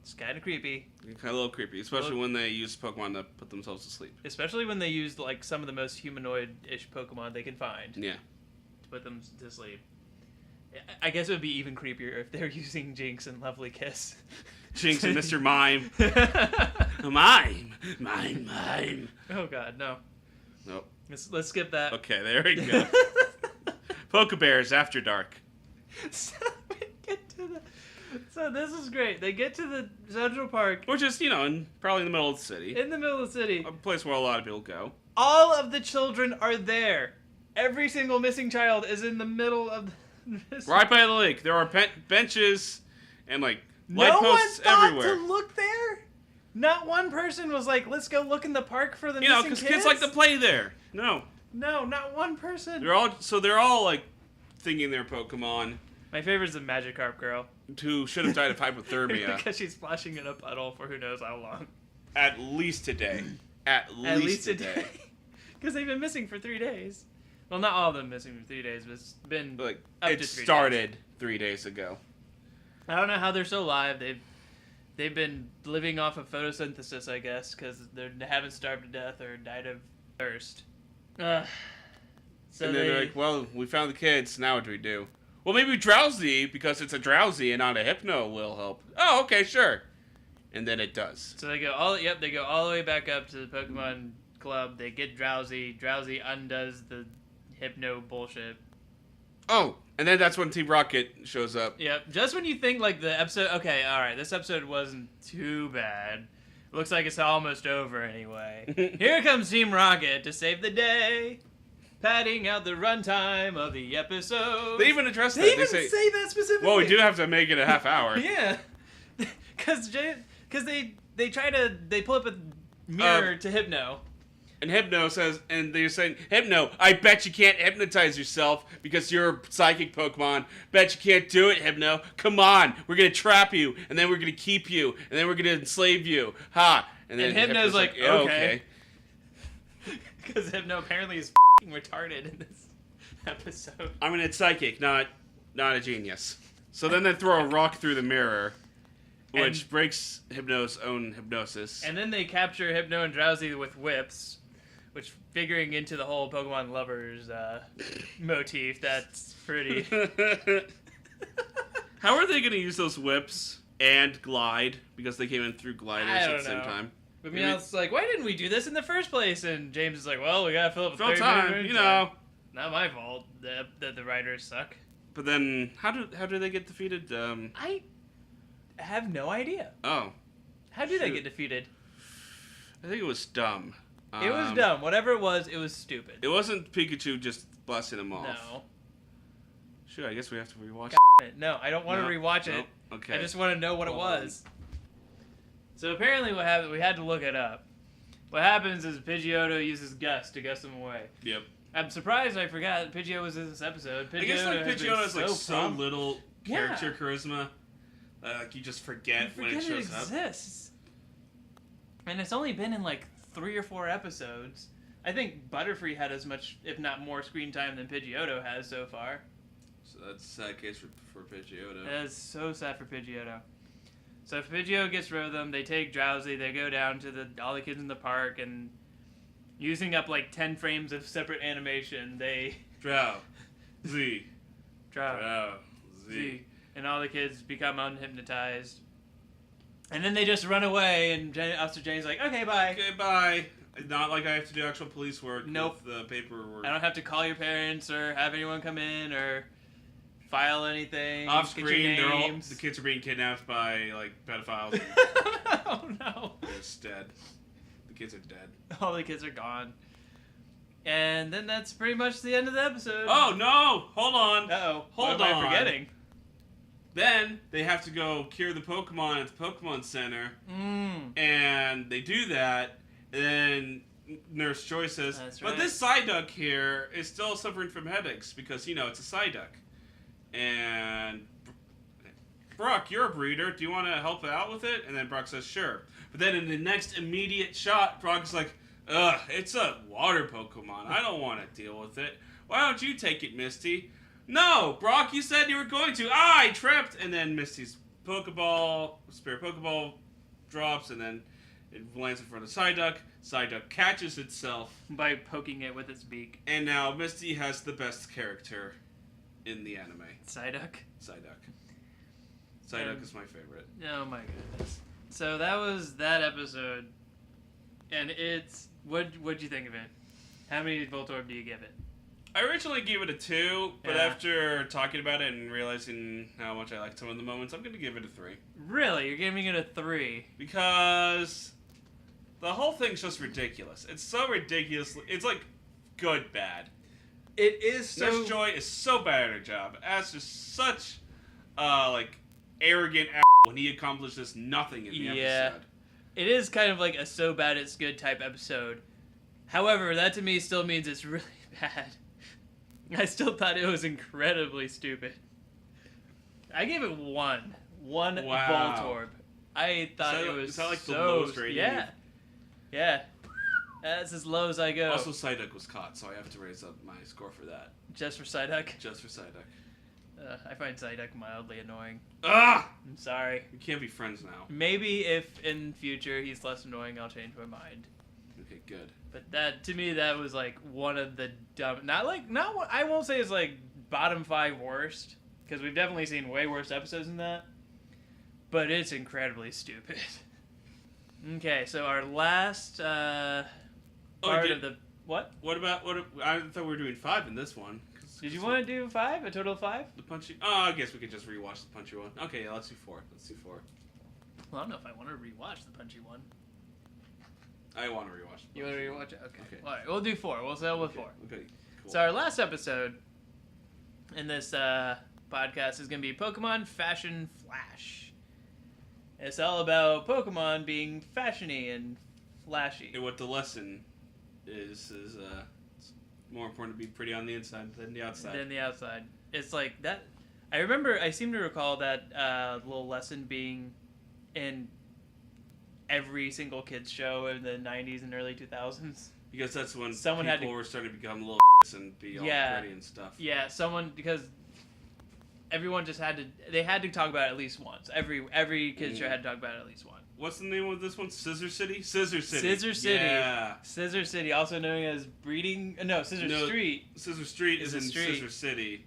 A: It's kind of creepy.
B: Kind of a little creepy, especially when they use Pokemon to put themselves to sleep.
A: Especially when they use like some of the most humanoid-ish Pokemon they can find.
B: Yeah.
A: To put them to sleep. I guess it would be even creepier if they're using Jinx and Lovely Kiss.
B: Jinx and Mr. Mime. Mime.
A: Oh God, no.
B: Nope.
A: Let's skip that.
B: Okay, there we go. Pokebears After Dark.
A: So this is great. They get to the Central Park.
B: Which is, probably in the middle of the city.
A: In the middle of the city.
B: A place where a lot of people go.
A: All of the children are there. Every single missing child is in the middle of this.
B: Right by the lake. There are benches and, light posts everywhere.
A: No one thought to look there? Not one person was like, let's go look in the park for the missing kids?
B: because kids like to play there. No.
A: No, not one person.
B: They're all thinking they're Pokemon.
A: My favorite is the Magikarp girl.
B: Who should have died of hypothermia.
A: Because she's splashing in a puddle for who knows how long.
B: At least today. At least today.
A: Because they've been missing for 3 days. Well, not all of them missing for 3 days, but it's been up to 3 days.
B: It started 3 days ago.
A: I don't know how they're still alive. They've been living off of photosynthesis, I guess, because they haven't starved to death or died of thirst. So
B: and then they're like, well, we found the kids, now what do we do? Well, maybe Drowsy, because it's a Drowsy and not a Hypno, will help. Oh, okay, sure. And then it does.
A: So they go all the way back up to the Pokemon Club. They get Drowsy. Drowsy undoes the Hypno bullshit.
B: Oh, and then that's when Team Rocket shows up.
A: Yep, just when you think the episode, okay, alright, this episode wasn't too bad. Looks like it's almost over anyway. Here comes Team Rocket to save the day. Padding out the runtime of the episode.
B: They even address that.
A: They even say that specifically.
B: Well, we do have to make it a half hour.
A: Yeah. Because they pull up a mirror to Hypno.
B: And Hypno says, and they're saying, Hypno, I bet you can't hypnotize yourself because you're a psychic Pokemon. Bet you can't do it, Hypno. Come on, we're going to trap you, and then we're going to keep you, and then we're going to enslave you. Ha! And then
A: Hypno's like,
B: yeah, okay.
A: Because Hypno apparently is retarded in this episode.
B: I mean, it's psychic, not a genius. So then they throw a rock through the mirror, which breaks Hypno's own hypnosis.
A: And then they capture Hypno and Drowsy with whips, which figuring into the whole Pokemon Lovers motif, that's pretty.
B: How are they going to use those whips and glide? Because they came in through gliders at the same time.
A: But Meowth's like, why didn't we do this in the first place? And James is like, well, we gotta fill up
B: the time,
A: Not my fault that the writers suck.
B: But then, how do they get defeated?
A: I have no idea.
B: Oh.
A: How do they get defeated?
B: I think it was dumb.
A: It was dumb. Whatever it was stupid.
B: It wasn't Pikachu just blasting them off.
A: No.
B: Sure, I guess we have to rewatch
A: it. No, I don't want to rewatch it.
B: Okay.
A: I just want to know what it was. So apparently what happened, we had to look it up. What happens is Pidgeotto uses Gust to gust them away.
B: Yep.
A: I'm surprised I forgot Pidgeotto was in this episode.
B: I guess Pidgeotto has so little character charisma. You just forget when it shows up.
A: Exists. And it's only been in 3 or 4 episodes. I think Butterfree had as much, if not more, screen time than Pidgeotto has so far.
B: So that's a sad case for Pidgeotto.
A: That is so sad for Pidgeotto. So if Pidgeotto gets rid of them, they take Drowsy, they go down to all the kids in the park, and using up like 10 frames of separate animation, they
B: Z.
A: And all the kids become unhypnotized. And then they just run away, and Officer Jenny's like, okay, bye.
B: Okay, bye. Not like I have to do actual police work
A: Nope.
B: with the paperwork.
A: I don't have to call your parents or have anyone come in or file anything.
B: Off screen, the kids are being kidnapped by like pedophiles.
A: Oh no.
B: They're just dead. The kids are dead.
A: All the kids are gone. And then that's pretty much the end of the episode.
B: Oh no! Hold on.
A: Uh-oh.
B: Hold
A: what
B: on.
A: am I forgetting?
B: Then they have to go cure the Pokemon at the Pokemon Center. And they do that. And then Nurse Joy says,
A: That's right.
B: but this Psyduck here is still suffering from headaches because, you know, it's a Psyduck. And Brock, you're a breeder. Do you want to help out with it? And then Brock says, sure. But then in the next immediate shot, Brock's like, ugh, it's a water Pokemon. I don't want to deal with it. Why don't you take it, Misty? No, Brock, you said you were going to. I tripped. And then Misty's spare Pokeball drops, and then it lands in front of Psyduck. Psyduck catches itself
A: by poking it with its beak.
B: And now Misty has the best character in the anime.
A: Psyduck?
B: Psyduck is my favorite.
A: Oh my goodness. So that was that episode. And it's... What'd you think of it? How many Voltorb do you give it?
B: I originally gave it a 2, but after talking about it and realizing how much I liked some of the moments, I'm going to give it a 3.
A: Really? You're giving it a 3?
B: Because the whole thing's just ridiculous. It's so ridiculous. It's like good bad.
A: It is so...
B: Nurse Joy is so bad at her job. As just such like arrogant when he accomplishes nothing in the episode.
A: It is kind of like a so bad it's good type episode. However, that to me still means it's really bad. I still thought it was incredibly stupid. I gave it 1. One Voltorb. I thought it was
B: is that like
A: so...
B: the lowest rating?
A: Yeah. That's as low as I go.
B: Also, Psyduck was caught, so I have to raise up my score for that.
A: Just for Psyduck?
B: Just for Psyduck.
A: I find Psyduck mildly annoying.
B: Ah!
A: I'm sorry.
B: We can't be friends now.
A: Maybe if in future he's less annoying, I'll change my mind.
B: Okay, good.
A: But that, to me, that was like one of the dumb... I won't say it's like bottom 5 worst, because we've definitely seen way worse episodes than that. But it's incredibly stupid. Okay, so our last part of the... What?
B: I thought we were doing 5 in this one.
A: Did you want to do 5? A total of 5?
B: The punchy... Oh, I guess we could just rewatch the punchy one. Okay, yeah, let's do 4.
A: Well, I don't know if I want to rewatch the punchy one.
B: I want to rewatch it.
A: You want to rewatch it? Okay. Alright, we'll do 4. We'll settle with 4.
B: Okay, cool.
A: So our last episode in this podcast is going to be Pokemon Fashion Flash. It's all about Pokemon being fashiony and flashy.
B: And what the lesson is it's more important to be pretty on the inside than the outside.
A: It's like that. I seem to recall that little lesson being in every single kids show in the 90s and early 2000s.
B: Because that's when people were starting to become little and be all pretty and stuff.
A: Yeah, because everyone just had to talk about it at least once. Every kids show had to talk about it at least once.
B: What's the name of this one? Scissor City? Scissor City.
A: Scissor City.
B: Yeah.
A: Scissor City, also known as Street.
B: Scissor Street is in Scissor City.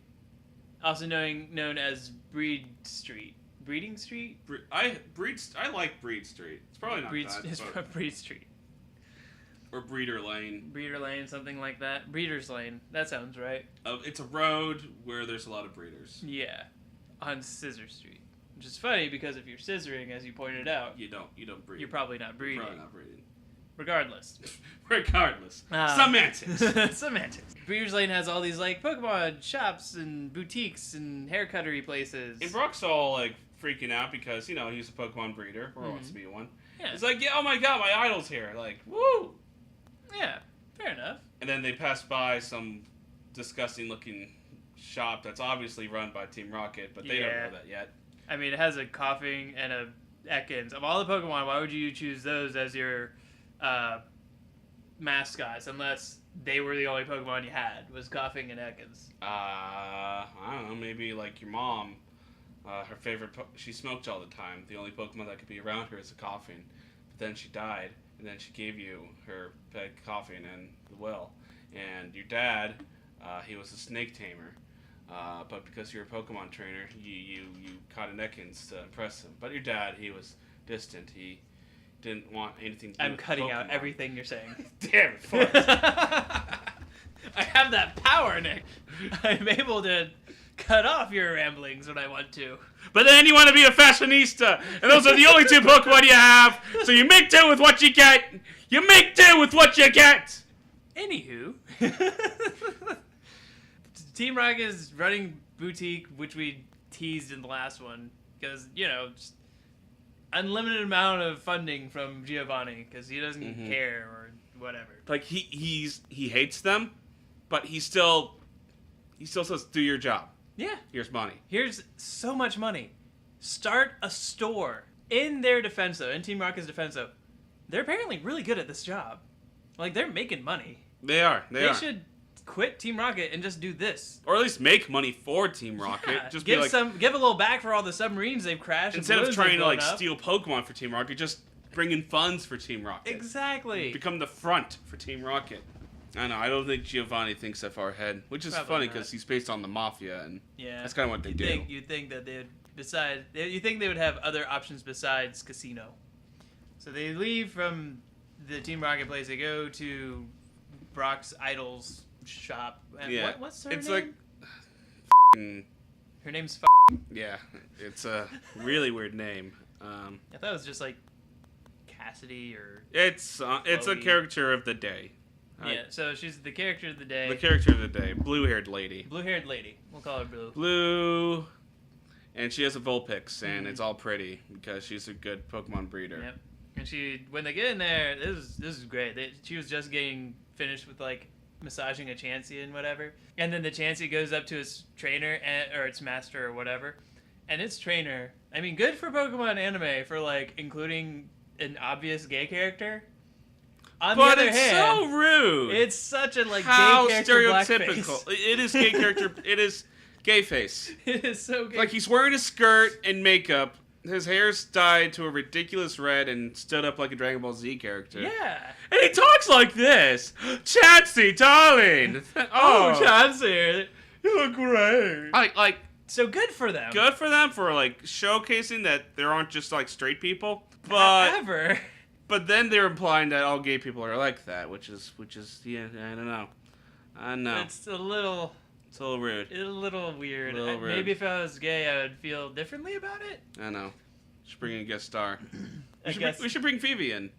A: Also known as Breed Street. Breeding Street?
B: I like Breed Street. It's probably not
A: It's Breed Street.
B: Or Breeder Lane.
A: Breeder Lane, something like that. Breeder's Lane. That sounds right.
B: It's a road where there's a lot of breeders.
A: Yeah. On Scissor Street. Which is funny because if you're scissoring, as you pointed out...
B: You don't breed.
A: You're probably not breeding.
B: You're probably not breeding.
A: Regardless.
B: Semantics.
A: Semantics. Breeder's Lane has all these, like, Pokemon shops and boutiques and haircuttery places.
B: And Brock's all, like, freaking out because, you know, he's a Pokemon breeder or wants to be one.
A: Yeah.
B: It's like, yeah, oh my god, my idol's here. Like, woo!
A: Yeah, fair enough.
B: And then they pass by some disgusting-looking shop that's obviously run by Team Rocket, but they don't know that yet.
A: I mean, it has a Coughing and a Ekans. Of all the Pokemon, why would you choose those as your mascots unless they were the only Pokemon you had, was Coughing and Ekans?
B: I don't know, maybe like your mom, her favorite, she smoked all the time. The only Pokemon that could be around her is a Coughing. But then she died, and then she gave you her bag of coffee and then the well. And your dad, he was a snake tamer. But because you're a Pokemon trainer, you caught a Neckens to impress him. But your dad, he was distant. He didn't want anything to do with
A: cutting
B: Pokemon.
A: out everything you're saying.
B: Damn it, Fox.
A: I have that power, Nick. I'm able to cut off your ramblings when I want to.
B: But then you want to be a fashionista, and those are the only 2 Pokemon you have, so you make do with what you get. You make do with what you get.
A: Anywho, Team Rocket is running boutique, which we teased in the last one, because, just unlimited amount of funding from Giovanni, because he doesn't care or whatever.
B: Like, he hates them, but he still says, do your job.
A: Yeah.
B: Here's money.
A: Here's so much money. Start a store. In their defense, though, in Team Rocket's defense, though, they're apparently really good at this job. Like, they're making money.
B: They are. They
A: should quit Team Rocket and just do this.
B: Or at least make money for Team Rocket.
A: Yeah,
B: just
A: give
B: give
A: a little back for all the submarines they've crashed.
B: Instead of trying to steal Pokemon for Team Rocket, just bring in funds for Team Rocket.
A: Exactly.
B: Become the front for Team Rocket. I know. I don't think Giovanni thinks that far ahead, which is funny because he's based on the Mafia, and that's kind of what they do.
A: You'd think that you think they would have other options besides casino. So they leave from the Team Rocket place. They go to Brock's Idol's shop. And what's her name?
B: It's like...
A: Her name's
B: Yeah, it's a really weird name.
A: I thought it was just like Cassidy or...
B: It's a character of the day.
A: Yeah, so she's the character of the day.
B: The character of the day. Blue-haired lady.
A: Blue-haired lady. We'll call her Blue.
B: Blue. And she has a Vulpix, and it's all pretty because she's a good Pokemon breeder.
A: Yep. And when they get in there, this is great. She was just getting finished with like massaging a Chansey and whatever, and then the Chansey goes up to its trainer or its master or whatever, and its trainer. I mean, good for Pokemon anime for like including an obvious gay character. On the other hand,
B: so rude.
A: It's such a like
B: how
A: gay character
B: stereotypical.
A: Blackface.
B: It is gay character. It is gay face.
A: It is so gay.
B: Like he's wearing a skirt and makeup. His hair's dyed to a ridiculous red and stood up like a Dragon Ball Z character.
A: Yeah.
B: And he talks like this. Chansey, darling.
A: Oh, Chansey,
B: you look great. Like.
A: So good for them.
B: Good for them for like showcasing that there aren't just like straight people. But
A: ever.
B: But then they're implying that all gay people are like that, which is yeah, I don't know. I know.
A: It's a little
B: rude.
A: It's a little weird.
B: Rude.
A: Maybe if I was gay, I would feel differently about it.
B: I know. We should bring in a guest star.
A: We
B: should bring Phoebe in.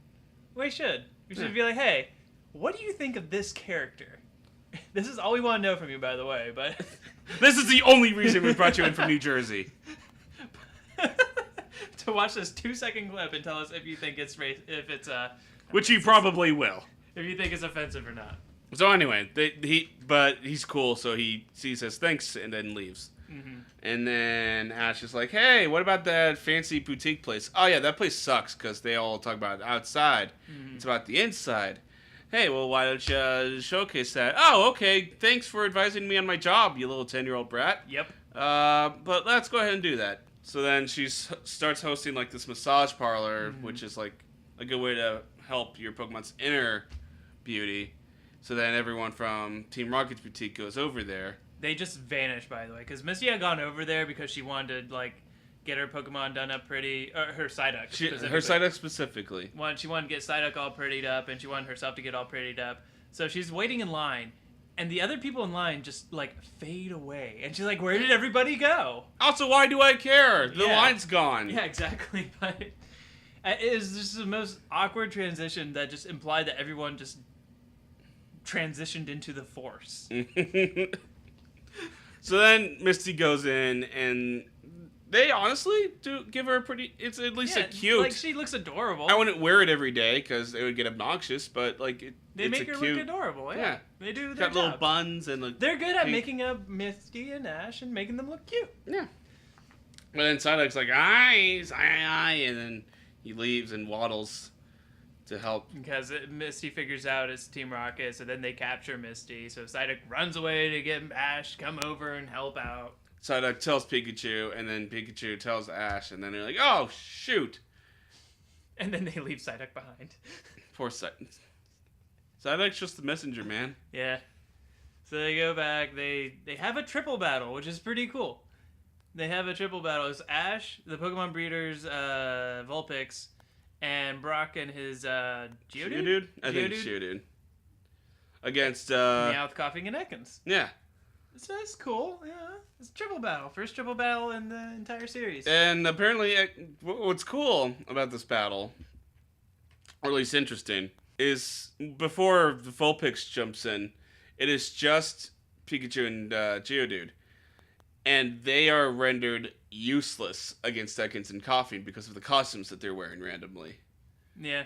A: We should be like, hey, what do you think of this character? This is all we want to know from you, by the way. But
B: this is the only reason we brought you in from New Jersey.
A: To watch this 2-second clip and tell us if you think it's
B: which you probably will.
A: If you think it's offensive or not.
B: So anyway, but he's cool, so he says thanks and then leaves.
A: Mm-hmm.
B: And then Ash is like, hey, what about that fancy boutique place? Oh yeah, that place sucks because they all talk about outside. Mm-hmm. It's about the inside. Hey, well, why don't you showcase that? Oh, okay. Thanks for advising me on my job, you little 10-year-old brat.
A: Yep.
B: But let's go ahead and do that. So then she starts hosting like this massage parlor, which is like a good way to help your Pokemon's inner beauty. So then everyone from Team Rocket's boutique goes over there.
A: They just vanish, by the way, because Misty had gone over there because she wanted to like get her Pokemon done up pretty, or her Psyduck.
B: Her Psyduck specifically.
A: She wanted to get Psyduck all prettied up, and she wanted herself to get all prettied up. So she's waiting in line. And the other people in line just, like, fade away. And she's like, where did everybody go?
B: Also, why do I care? The line's gone.
A: Yeah, exactly. But it was just the most awkward transition that just implied that everyone just transitioned into the Force.
B: So then Misty goes in, and they honestly do give her it's at least a cute...
A: Like, she looks adorable.
B: I wouldn't wear it every day, because it would get obnoxious, but, like,
A: they make her look adorable, yeah. They do their
B: job. Got little buns and like...
A: They're good at making up Misty and Ash and making them look cute.
B: Yeah. But then Psyduck's like, eyes, and then he leaves and waddles to help.
A: Because Misty figures out it's Team Rocket, so then they capture Misty. So Psyduck runs away to get Ash, come over and help out.
B: Psyduck tells Pikachu, and then Pikachu tells Ash, and then they're like, oh, shoot.
A: And then they leave Psyduck behind.
B: Poor Psyduck's just the messenger, man.
A: Yeah. So they go back. They have a triple battle, which is pretty cool. They have a triple battle. It's Ash, the Pokemon breeders, Vulpix, and Brock and his Geodude?
B: I think it's Geodude. Against
A: Meowth, Coughing, and Ekans.
B: Yeah.
A: So that's cool. Yeah. It's a triple battle. First triple battle in the entire series.
B: And apparently, what's cool about this battle, or at least interesting, is before the Vulpix jumps in, it is just Pikachu and Geodude. And they are rendered useless against Ekans and Coughing because of the costumes that they're wearing randomly.
A: Yeah.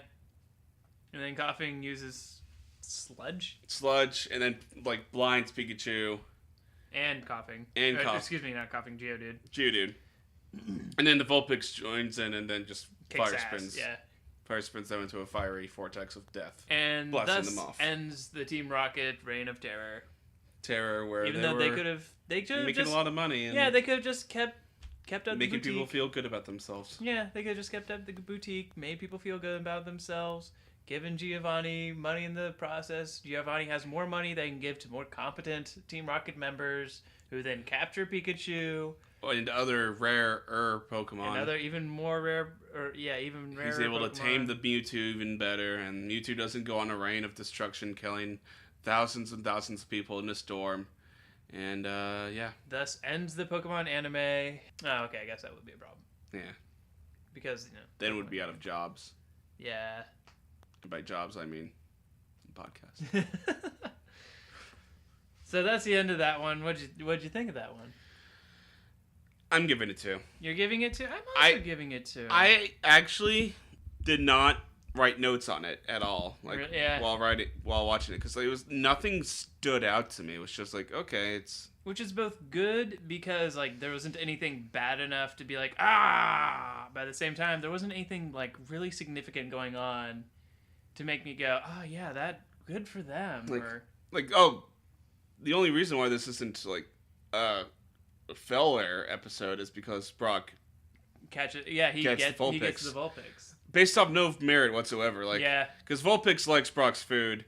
A: And then Coughing uses Sludge?
B: Sludge, and then, like, blinds Pikachu.
A: And Coughing. Excuse me, not Coughing, Geodude.
B: Geodude. And then the Vulpix joins in and then just
A: Kicks
B: fire
A: ass,
B: spins.
A: Yeah.
B: Fire spins them into a fiery vortex of death.
A: And
B: blasting
A: thus
B: them off.
A: ends the Team Rocket Reign of Terror.
B: Where
A: even
B: they
A: though
B: were
A: they could have
B: making
A: just,
B: a lot of money. And
A: yeah, they could have just kept up
B: making
A: the boutique.
B: people feel good about themselves.
A: Yeah, they could have just kept up the boutique, made people feel good about themselves, given Giovanni money in the process. Giovanni has more money they can give to more competent Team Rocket members, who then capture Pikachu.
B: And other rarer Pokemon.
A: And other even more rare, even rarer
B: He's able
A: Pokemon.
B: to tame the Mewtwo even better, and Mewtwo doesn't go on a reign of destruction, killing thousands and thousands of people in a storm. And, yeah.
A: Thus ends the Pokemon anime. Oh, okay, I guess that would be a problem.
B: Yeah.
A: Because,
B: then would be out of jobs.
A: Yeah.
B: And by jobs, I mean podcast.
A: So that's the end of that one. What'd you think of that one?
B: I'm giving it 2.
A: You're giving it 2? I'm also giving it 2.
B: I actually did not write notes on it at all, while watching it, because it was nothing stood out to me. It was just like, okay, it's,
A: which is both good because like there wasn't anything bad enough to be like but at the same time there wasn't anything like really significant going on to make me go, oh yeah, that good for them.
B: The only reason why this isn't like a Fell-Air episode is because Brock
A: catches the Vulpix.
B: Based off no merit whatsoever. Because Vulpix likes Brock's food,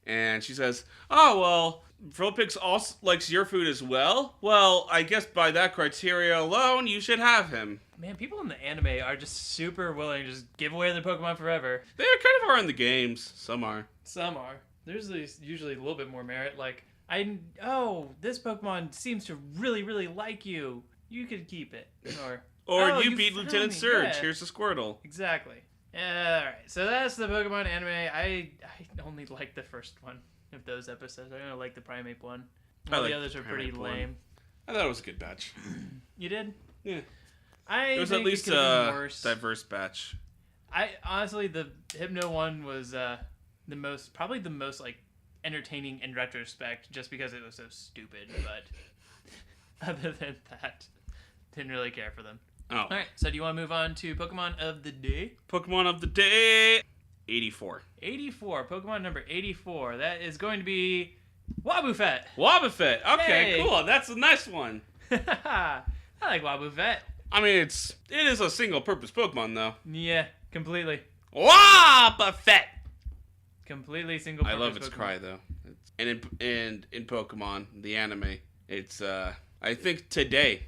B: and she says, oh, well, Vulpix also likes your food as well? Well, I guess by that criteria alone, you should have him.
A: Man, people in the anime are just super willing to just give away their Pokemon forever.
B: They kind of are in the games. Some are.
A: There's usually a little bit more merit, like, this Pokemon seems to really, really like you. You could keep it. Or
B: you beat Lieutenant Surge. Yeah. Here's a Squirtle.
A: Exactly. Alright, so that's the Pokemon anime. I only like the first one of those episodes. I only like the Primeape one. All the others are pretty lame.
B: I thought it was a good batch.
A: You did?
B: Yeah. It was at least a diverse batch.
A: Honestly, the Hypno one was probably the most like entertaining in retrospect, just because it was so stupid. But other than that, didn't really care for them.
B: Oh.
A: Alright, so do you want to move on to Pokemon of the Day?
B: Pokemon of the Day, 84.
A: 84, Pokemon number 84. That is going to be Wobbuffet.
B: Wobbuffet, okay,
A: Yay.
B: Cool. That's a nice one.
A: I like Wobbuffet.
B: I mean, it is a single-purpose Pokemon, though.
A: Yeah, completely.
B: Wobbuffet!
A: Completely single-purpose
B: I love its
A: Pokemon.
B: cry, though. And in Pokemon, the anime, it's, I think today,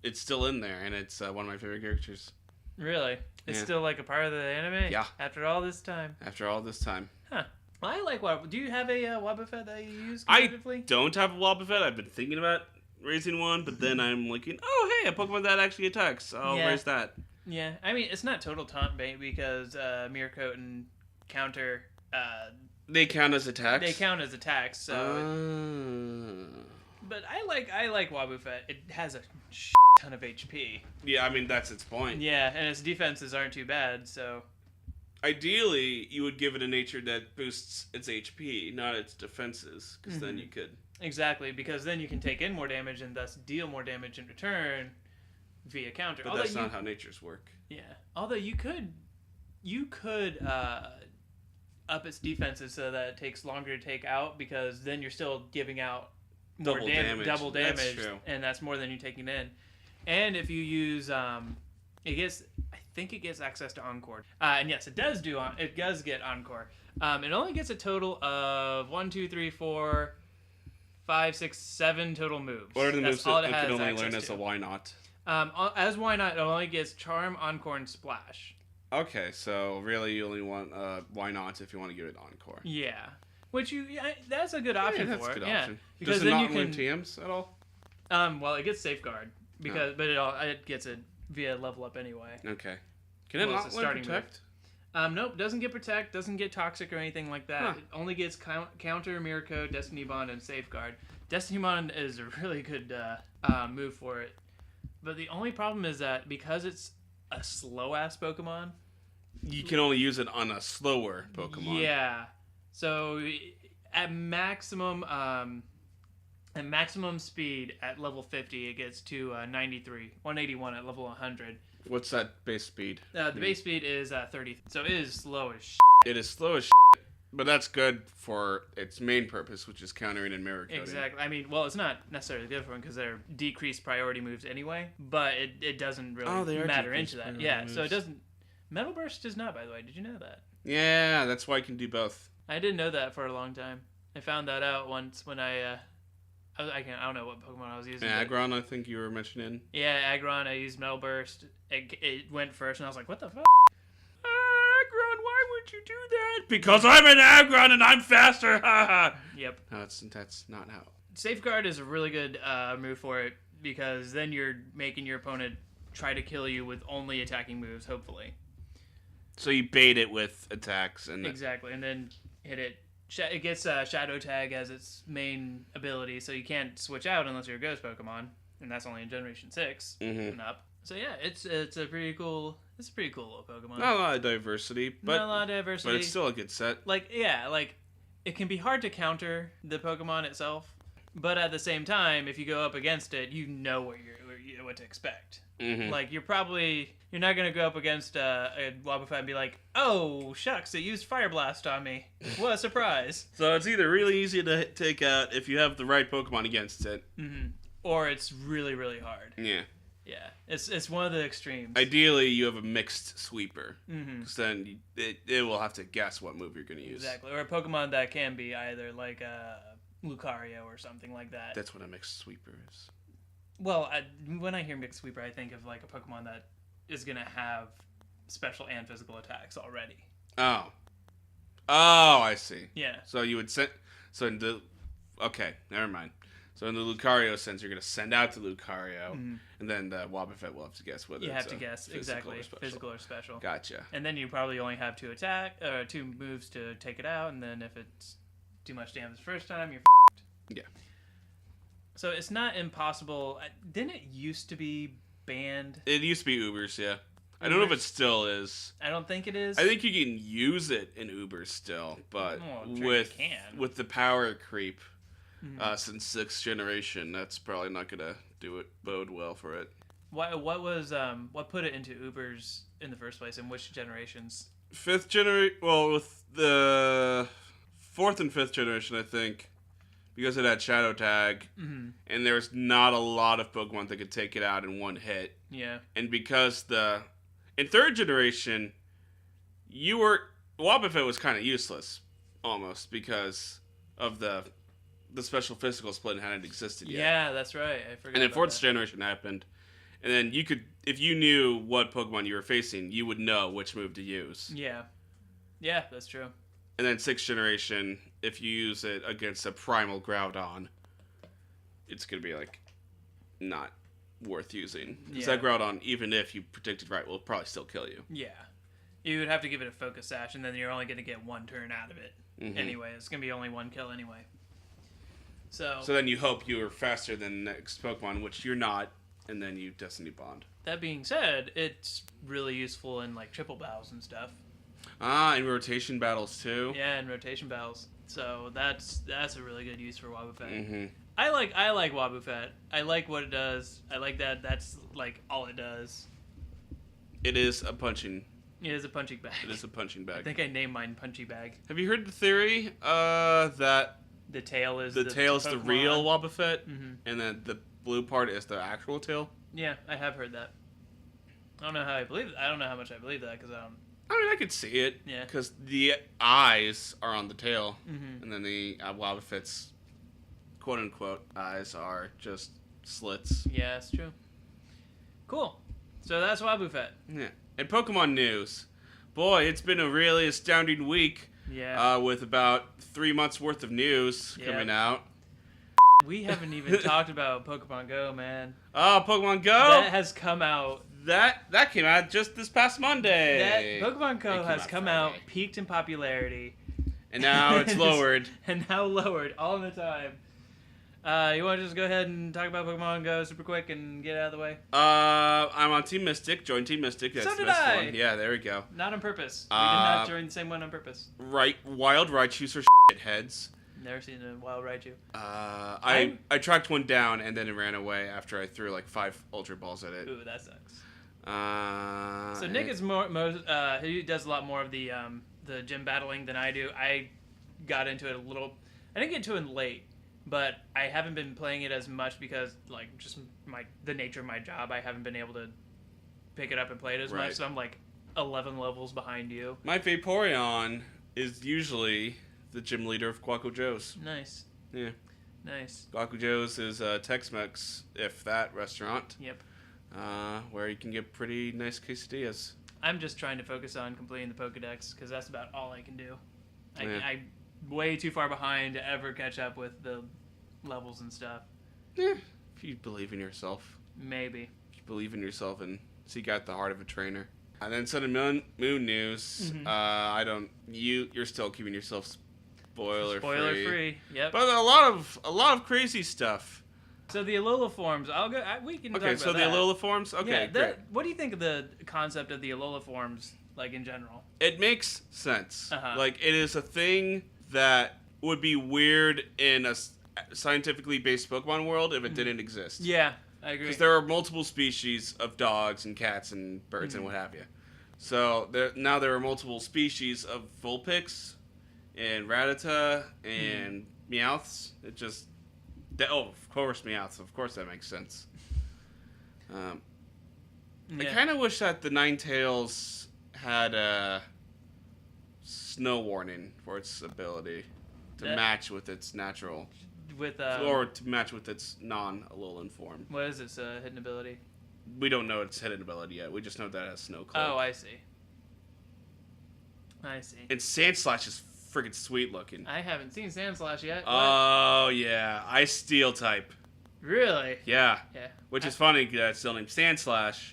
B: it's still in there, and it's one of my favorite characters.
A: Really? It's still like a part of the anime?
B: Yeah.
A: After all this time?
B: After all this time.
A: Huh. Well, I like Wobbuffet. Do you have a Wobbuffet that you use competitively?
B: I don't have a Wobbuffet. I've been thinking about raising one, but then I'm looking, oh, hey, a Pokemon that actually attacks. I'll raise that.
A: Yeah. I mean, it's not total taunt bait because Mirko and Counter...
B: they count as attacks?
A: They count as attacks, so... But I like Wobbuffet. It has a ton of HP.
B: Yeah, I mean, that's its point.
A: Yeah, and its defenses aren't too bad, so...
B: Ideally, you would give it a nature that boosts its HP, not its defenses, because then you could...
A: Exactly, because then you can take in more damage and thus deal more damage in return via counter.
B: But that's not how natures work.
A: Yeah. Although you could up its defenses so that it takes longer to take out, because then you're still giving out more double damage. That's true. And that's more than you're taking in. And if you use I think it gets access to Encore. And yes, it does get Encore. It only gets a total of 1, 2, 3, 4, 5, 6, 7 total moves.
B: What are the moves that it can only learn
A: to.
B: as a why not?
A: As why not, it only gets Charm, Encore, and Splash.
B: Okay, so really you only want why not if you want to give it Encore.
A: Yeah. Which that's a good option
B: that's
A: for
B: a good
A: it.
B: option.
A: Yeah. Because
B: does it
A: then
B: not
A: you
B: learn
A: can
B: TMs at all?
A: Well, it gets Safeguard but it gets it via level up anyway.
B: Okay. Can it not learn Protect?
A: Nope, doesn't get Protect, doesn't get Toxic or anything like that. Huh. It only gets Counter, Mirror Code, Destiny Bond, and Safeguard. Destiny Bond is a really good move for it. But the only problem is that because it's a slow-ass Pokemon...
B: You can only use it on a slower Pokemon.
A: Yeah. So, at maximum speed at level 50, it gets to 93. 181 at level 100.
B: What's that base speed?
A: The base speed is 30. So it is slow as shit.
B: It is slow as but that's good for its main purpose, which is countering and mirror coding.
A: Exactly. I mean, well, it's not necessarily good for them because they're decreased priority moves anyway, but it doesn't really matter into that. Yeah, moves. So it doesn't... Metal Burst does not, by the way. Did you know that?
B: Yeah, that's why I can do both.
A: I didn't know that for a long time. I found that out once when I don't know what Pokemon I was using.
B: Aggron, I think you were mentioning.
A: Yeah, Aggron. I used Metal Burst. It went first, and I was like, what the fuck?
B: Aggron, why would you do that? Because I'm an Aggron and I'm faster.
A: Yep.
B: No, that's not how.
A: Safeguard is a really good move for it because then you're making your opponent try to kill you with only attacking moves, hopefully.
B: So you bait it with attacks and
A: exactly, and then hit it. It gets Shadow Tag as its main ability, so you can't switch out unless you're a Ghost Pokemon, and that's only in Generation 6 and up. So yeah, it's a pretty cool little Pokemon.
B: Not a lot of diversity, but it's still a good set.
A: It can be hard to counter the Pokemon itself, but at the same time, if you go up against it, you know what to expect.
B: Mm-hmm.
A: Like you're not gonna go up against a Wobbuffet and be like, oh shucks, it used Fire Blast on me. What a surprise!
B: So it's either really easy to take out if you have the right Pokemon against it,
A: or it's really really hard.
B: Yeah.
A: Yeah, it's one of the extremes.
B: Ideally, you have a mixed sweeper, because then it will have to guess what move you're going to use.
A: Exactly, or a Pokemon that can be either like a Lucario or something like that.
B: That's what a mixed sweeper is.
A: Well, when I hear mixed sweeper, I think of like a Pokemon that is going to have special and physical attacks already.
B: Oh, I see.
A: Yeah.
B: So you would send. Okay, never mind. So in the Lucario sense, you're going to send out the Lucario, and then the Wobbuffet will have to guess whether it's
A: physical or special.
B: Gotcha.
A: And then you probably only have two moves to take it out, and then if it's too much damage the first time, you're f***ed.
B: Yeah.
A: So it's not impossible. Didn't it used to be banned?
B: It used to be Ubers, yeah. I don't know if it still is.
A: I don't think it is.
B: I think you can use it in Ubers still, but with the power creep. Since 6th generation, that's probably not gonna bode well for it.
A: What put it into Ubers in the first place, and which generations?
B: 5th generation. Well, with the 4th and 5th generation, I think, because it had Shadow Tag, and there's not a lot of Pokemon that could take it out in one hit.
A: Yeah.
B: And because in 3rd generation, Wobbuffet was kind of useless, almost, because of the special physical split hadn't existed yet.
A: Yeah, that's right. I forgot.
B: And then 4th generation happened, and then you could, if you knew what Pokemon you were facing, you would know which move to use.
A: Yeah, that's true.
B: And then 6th generation, if you use it against a primal Groudon, it's gonna be like not worth using. Because that Groudon, even if you predicted right, will probably still kill you.
A: Yeah, you would have to give it a Focus Sash, and then you're only gonna get one turn out of it. Anyway, it's gonna be only one kill anyway. So
B: then you hope you are faster than the next Pokemon, which you're not, and then you Destiny Bond.
A: That being said, it's really useful in like triple battles and stuff.
B: In rotation battles too.
A: Yeah, in rotation battles. So that's a really good use for Wobbuffet. I like Wobbuffet. I like what it does. I like that. That's like all it does.
B: It is a punching.
A: It is a punching bag.
B: It is a punching bag.
A: I think I named mine Punchy Bag.
B: Have you heard the theory that
A: the tail is
B: the real Wobbuffet, and then the blue part is the actual tail?
A: Yeah, I have heard that. I don't know how I don't know how much I believe that because I don't.
B: I mean, I could see it.
A: Yeah.
B: Because the eyes are on the tail,
A: Mm-hmm.
B: and then the Wobbuffet's quote-unquote eyes are just slits.
A: Yeah, that's true. Cool. So that's Wobbuffet.
B: Yeah. And Pokemon news. Boy, it's been a really astounding week.
A: Yeah.
B: With about 3 months worth of news coming out.
A: We haven't even talked about Pokemon Go, man.
B: Oh, Pokemon Go!
A: That has come out.
B: That came out just this past Monday.
A: Pokemon Go has come out, peaked in popularity.
B: And now it's lowered.
A: And now lowered all the time. You want to just go ahead and talk about Pokemon Go super quick and get it out of the way?
B: I'm on Team Mystic. Join Team Mystic. That's
A: So
B: the
A: did
B: best
A: I.
B: one. Yeah, there we go.
A: Not on purpose. We did not join the same one on purpose.
B: Right, Wild Raichus are shitheads.
A: Never seen a wild Raichu.
B: I tracked one down and then it ran away after I threw like 5 Ultra Balls at it.
A: Ooh, that sucks. So
B: So
A: Nick is he does a lot more of the gym battling than I do. I got into it a little. I didn't get into it late, but I haven't been playing it as much because like just the nature of my job. I haven't been able to pick it up and play it as much. So I'm like 11 levels behind you.
B: My Vaporeon is usually the gym leader of Guaco Joe's.
A: Nice.
B: Yeah.
A: Nice.
B: Guaco Joe's is a Tex-Mex, if that, restaurant.
A: Yep.
B: Where you can get pretty nice quesadillas.
A: I'm just trying to focus on completing the Pokedex because that's about all I can do.
B: Yeah.
A: I'm way too far behind to ever catch up with the levels and stuff.
B: Yeah. If you believe in yourself.
A: Maybe.
B: If you believe in yourself and seek out the heart of a trainer. And then Sun and Moon news.
A: Mm-hmm.
B: You're still keeping yourself spoiler
A: free. Yep.
B: But a lot of crazy stuff.
A: So the Alola forms, we can talk about that.
B: Okay, so the Alola forms? Okay, great.
A: What do you think of the concept of the Alola forms, like, in general?
B: It makes sense.
A: Uh-huh.
B: Like, it is a thing that would be weird in a scientifically based Pokemon world if it didn't exist.
A: Yeah, I agree.
B: Because there are multiple species of dogs and cats and birds and what have you. So now there are multiple species of Vulpix and Rattata and Meowths. It just... of course, Meowths. Of course that makes sense. I kind of wish that the Ninetales had a snow warning for its ability to match with its natural... or to match with its non-Alolan form.
A: What is its hidden ability?
B: We don't know its hidden ability yet. We just know that it has Snow Cloak.
A: Oh, I see. And
B: Sandslash is freaking sweet looking.
A: I haven't seen Sandslash yet.
B: Oh, yeah. Ice Steel type.
A: Really?
B: Yeah.
A: Yeah.
B: Which is funny that it's still named Sandslash.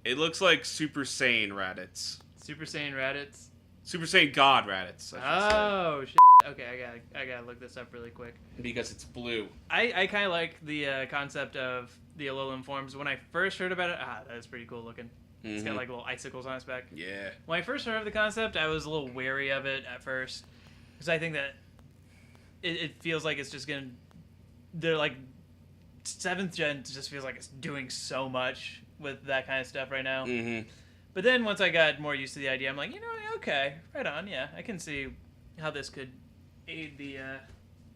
B: It looks like Super Saiyan Raditz.
A: Super Saiyan Raditz?
B: Super Saiyan God Raditz,
A: Oh, shit. Okay, I gotta look this up really quick.
B: Because it's blue.
A: I kind of like the concept of the Alolan forms. When I first heard about it, that is pretty cool looking. Mm-hmm. It's got like little icicles on its back.
B: Yeah.
A: When I first heard of the concept, I was a little wary of it at first. Because I think that it feels like it's just gonna... They're like... 7th gen just feels like it's doing so much with that kind of stuff right now.
B: Mm-hmm.
A: But then once I got more used to the idea, I'm like, okay, right on, yeah. I can see how this could aid the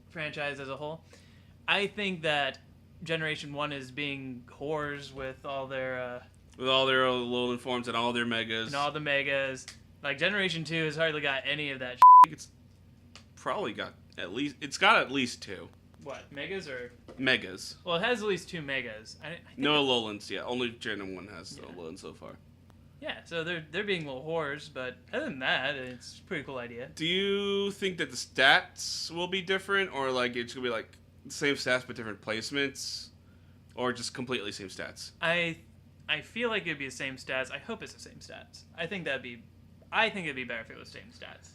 A: franchise as a whole. I think that Generation 1 is being whores with all their...
B: with all their Alolan forms and all their Megas.
A: And all the Megas. Like, Generation 2 has hardly got any of that
B: I think it's probably got at least... It's got at least 2.
A: What, Megas or...
B: Megas.
A: Well, it has at least 2 Megas. I think
B: no Alolans yet. Only Gen 1 has Alolan so far.
A: Yeah, so they're being little whores, but other than that, it's a pretty cool idea.
B: Do you think that the stats will be different, or like it's gonna be like the same stats but different placements, or just completely same stats?
A: I feel like it'd be the same stats. I hope it's the same stats. I think it'd be better if it was the same stats.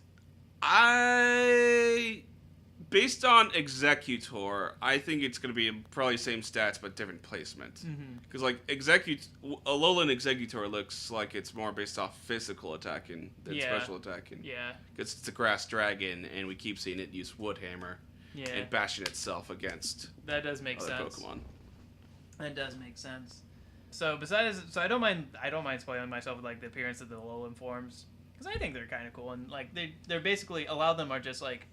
B: Based on Executor, I think it's going to be probably same stats but different placement. Because like Alolan Executor looks like it's more based off physical attacking than special attacking.
A: Yeah.
B: Because it's a grass dragon, and we keep seeing it use Woodhammer and bashing itself against
A: that does make
B: other
A: sense.
B: Pokemon.
A: That does make sense. So I don't mind spoiling myself with like the appearance of the Alolan forms because I think they're kind of cool and like they're basically a lot of them are just like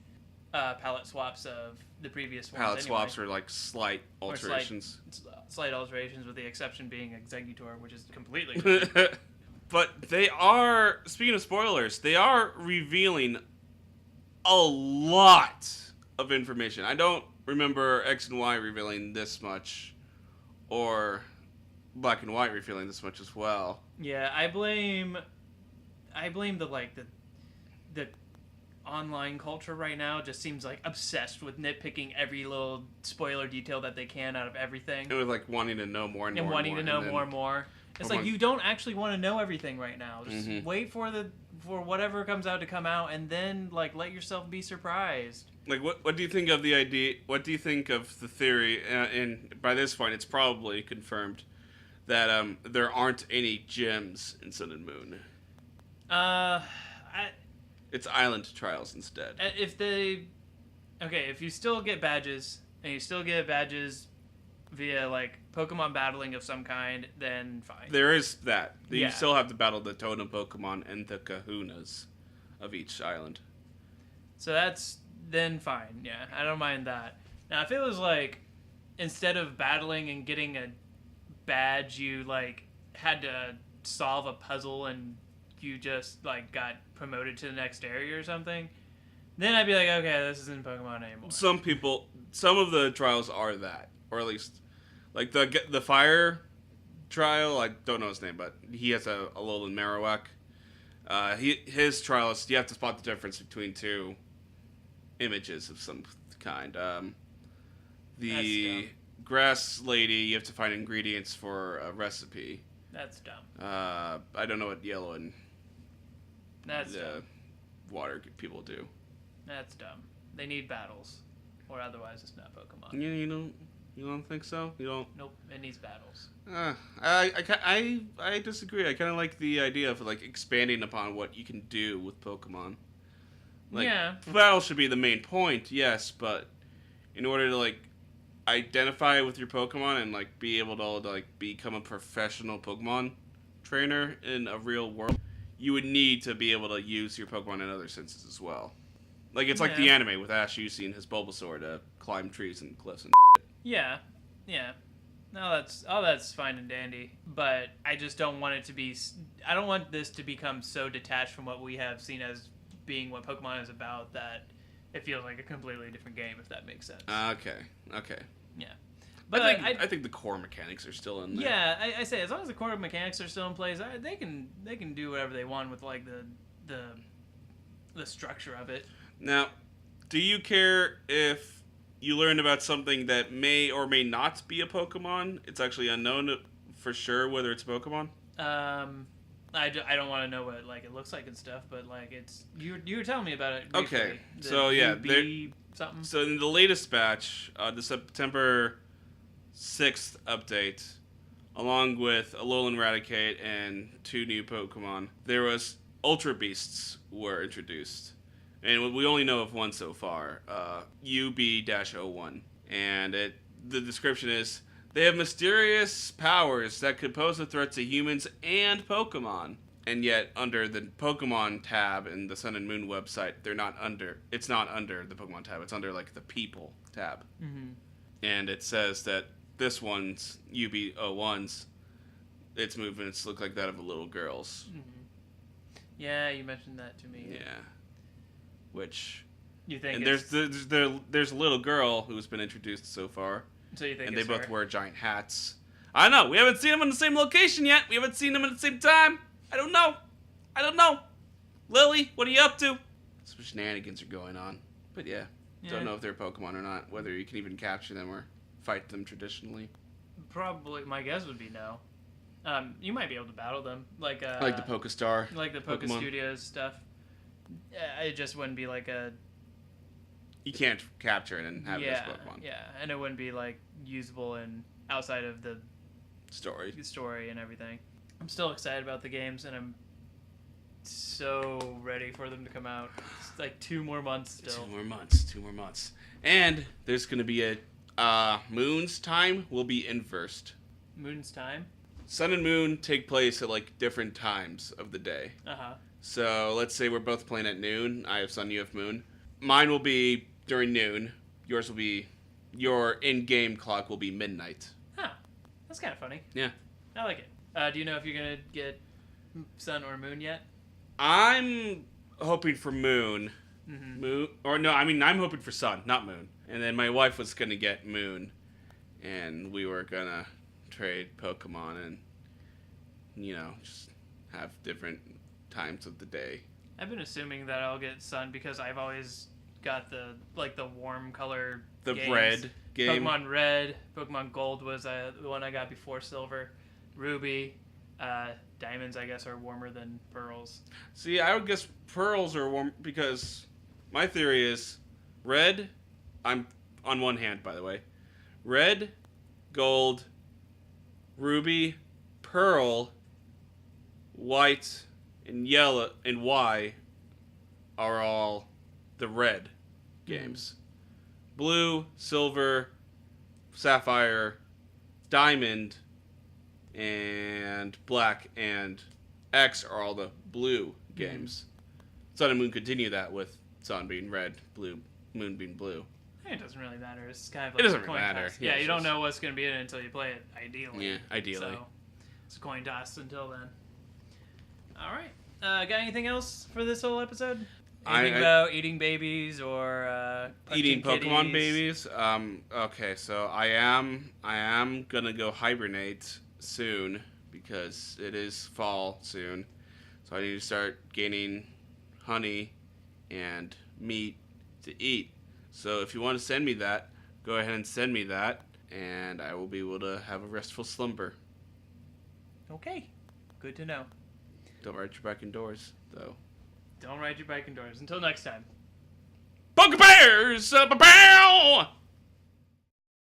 A: palette swaps of the previous ones.
B: Palette swaps are like slight alterations.
A: Slight alterations, with the exception being Exeggutor, which is completely different.
B: But they are, speaking of spoilers, they are revealing a lot of information. I don't remember X and Y revealing this much, or Black and White revealing this much as well.
A: Yeah, I blame the online culture right now just seems like obsessed with nitpicking every little spoiler detail that they can out of everything.
B: It was like wanting to know more and more.
A: And wanting to know more and more. It's like you don't actually want to know everything right now. Just wait for whatever comes out to come out, and then like let yourself be surprised.
B: Like what do you think of the idea? What do you think of the theory? And by this point, it's probably confirmed that there aren't any gems in Sun and Moon. It's island trials instead.
A: If you still get badges, and you still get badges via like Pokemon battling of some kind, then fine.
B: There is that. You still have to battle the totem Pokemon and the kahunas of each island.
A: So that's then fine. Yeah, I don't mind that. Now, if it was like instead of battling and getting a badge, you like had to solve a puzzle and you just like got promoted to the next area or something, then I'd be like, okay, this isn't Pokemon anymore.
B: Some of the trials are that, or at least like the fire trial. I don't know his name, but he has a Alolan Marowak. His trial is you have to spot the difference between two images of some kind. The grass lady, you have to find ingredients for a recipe.
A: That's dumb.
B: I don't know what yellow and
A: dumb.
B: Water people do.
A: That's dumb. They need battles, or otherwise it's not Pokemon.
B: Yeah, you don't think so? You don't?
A: Nope, it needs battles.
B: I disagree. I kind of like the idea of like expanding upon what you can do with Pokemon. Like, battle should be the main point, yes, but in order to like identify with your Pokemon and like be able to like become a professional Pokemon trainer in a real world, you would need to be able to use your Pokemon in other senses as well. Like it's like the anime with Ash using his Bulbasaur to climb trees and cliffs and shit.
A: Yeah. No, that's fine and dandy, but I just don't want it to be. I don't want this to become so detached from what we have seen as being what Pokemon is about that it feels like a completely different game. If that makes sense.
B: Okay.
A: Yeah. But
B: I think the core mechanics are still in there.
A: Yeah, I say as long as the core mechanics are still in place, they can do whatever they want with like the structure of it.
B: Now, do you care if you learn about something that may or may not be a Pokemon? It's actually unknown for sure whether it's a Pokemon.
A: I don't want to know what like it looks like and stuff, but like it's you were telling me about it briefly.
B: Okay, so yeah,
A: something.
B: So in the latest batch, the September 6th update, along with Alolan Raticate and 2 new Pokemon, there was Ultra Beasts were introduced. And we only know of one so far, UB-01. And the description is, they have mysterious powers that could pose a threat to humans and Pokemon. And yet, under the Pokemon tab in the Sun and Moon website, it's not under the Pokemon tab, it's under like the People tab.
A: Mm-hmm.
B: And it says that this one's, UB-01's, its movements look like that of a little girl's.
A: Mm-hmm. Yeah, you mentioned that to me.
B: Yeah. Which
A: you think?
B: And there's a little girl who's been introduced so far.
A: So you think?
B: And they both wear giant hats. I don't know. We haven't seen them in the same location yet. We haven't seen them at the same time. I don't know. Lily, what are you up to? Some shenanigans are going on. But yeah, don't know if they're Pokemon or not. Whether you can even capture them or fight them traditionally.
A: Probably, my guess would be no. You might be able to battle them, like the
B: Pokestar,
A: like the Poke Studios stuff. It just wouldn't be like a.
B: You can't capture it and have it as Pokemon.
A: Yeah, and it wouldn't be like usable and outside of the story and everything. I'm still excited about the games, and I'm so ready for them to come out. It's like 2 more months still.
B: 2 more months. And there's going to be a Moon's time will be inversed.
A: Moon's time?
B: Sun and Moon take place at like different times of the day.
A: Uh-huh.
B: So let's say we're both playing at noon. I have Sun, you have Moon. Mine will be during noon. Yours will be, your in-game clock will be midnight.
A: Huh. That's kind of funny.
B: Yeah.
A: I like it. Do you know if you're going to get sun or moon yet?
B: I'm hoping for moon.
A: Mm-hmm.
B: Moon, or no, I mean, I'm hoping for sun, not moon. And then my wife was going to get moon. And we were going to trade Pokemon and, just have different times of the day.
A: I've been assuming that I'll get sun because I've always got the warm color games.
B: Red game.
A: Pokemon Red, Pokemon Gold was the one I got before Silver. Ruby, Diamonds, I guess, are warmer than Pearls.
B: See, I would guess Pearls are warm because my theory is Red, I'm on one hand, by the way. Red, Gold, Ruby, Pearl, White, and Yellow, and Y are all the red games. Blue, Silver, Sapphire, Diamond, and Black, and X are all the blue games. Sun and Moon continue that with Sun being red, blue, Moon being blue.
A: It doesn't really matter. It's kind of
B: It doesn't
A: a coin
B: really matter.
A: toss. Yeah, you don't know what's going to be in it until you play it, ideally.
B: Yeah, ideally.
A: So, it's a coin toss until then. All right. Got anything else for this whole episode? Anything about eating babies or
B: eating Pokemon
A: kitties?
B: babies? Okay, so I am gonna go hibernate soon because it is fall soon. So I need to start gaining honey and meat to eat. So if you want to send me that, go ahead and send me that, and I will be able to have a restful slumber.
A: Okay. Good to know.
B: Don't ride your bike indoors, though.
A: Don't ride your bike indoors. Until next time.
B: Pokebears! Bow!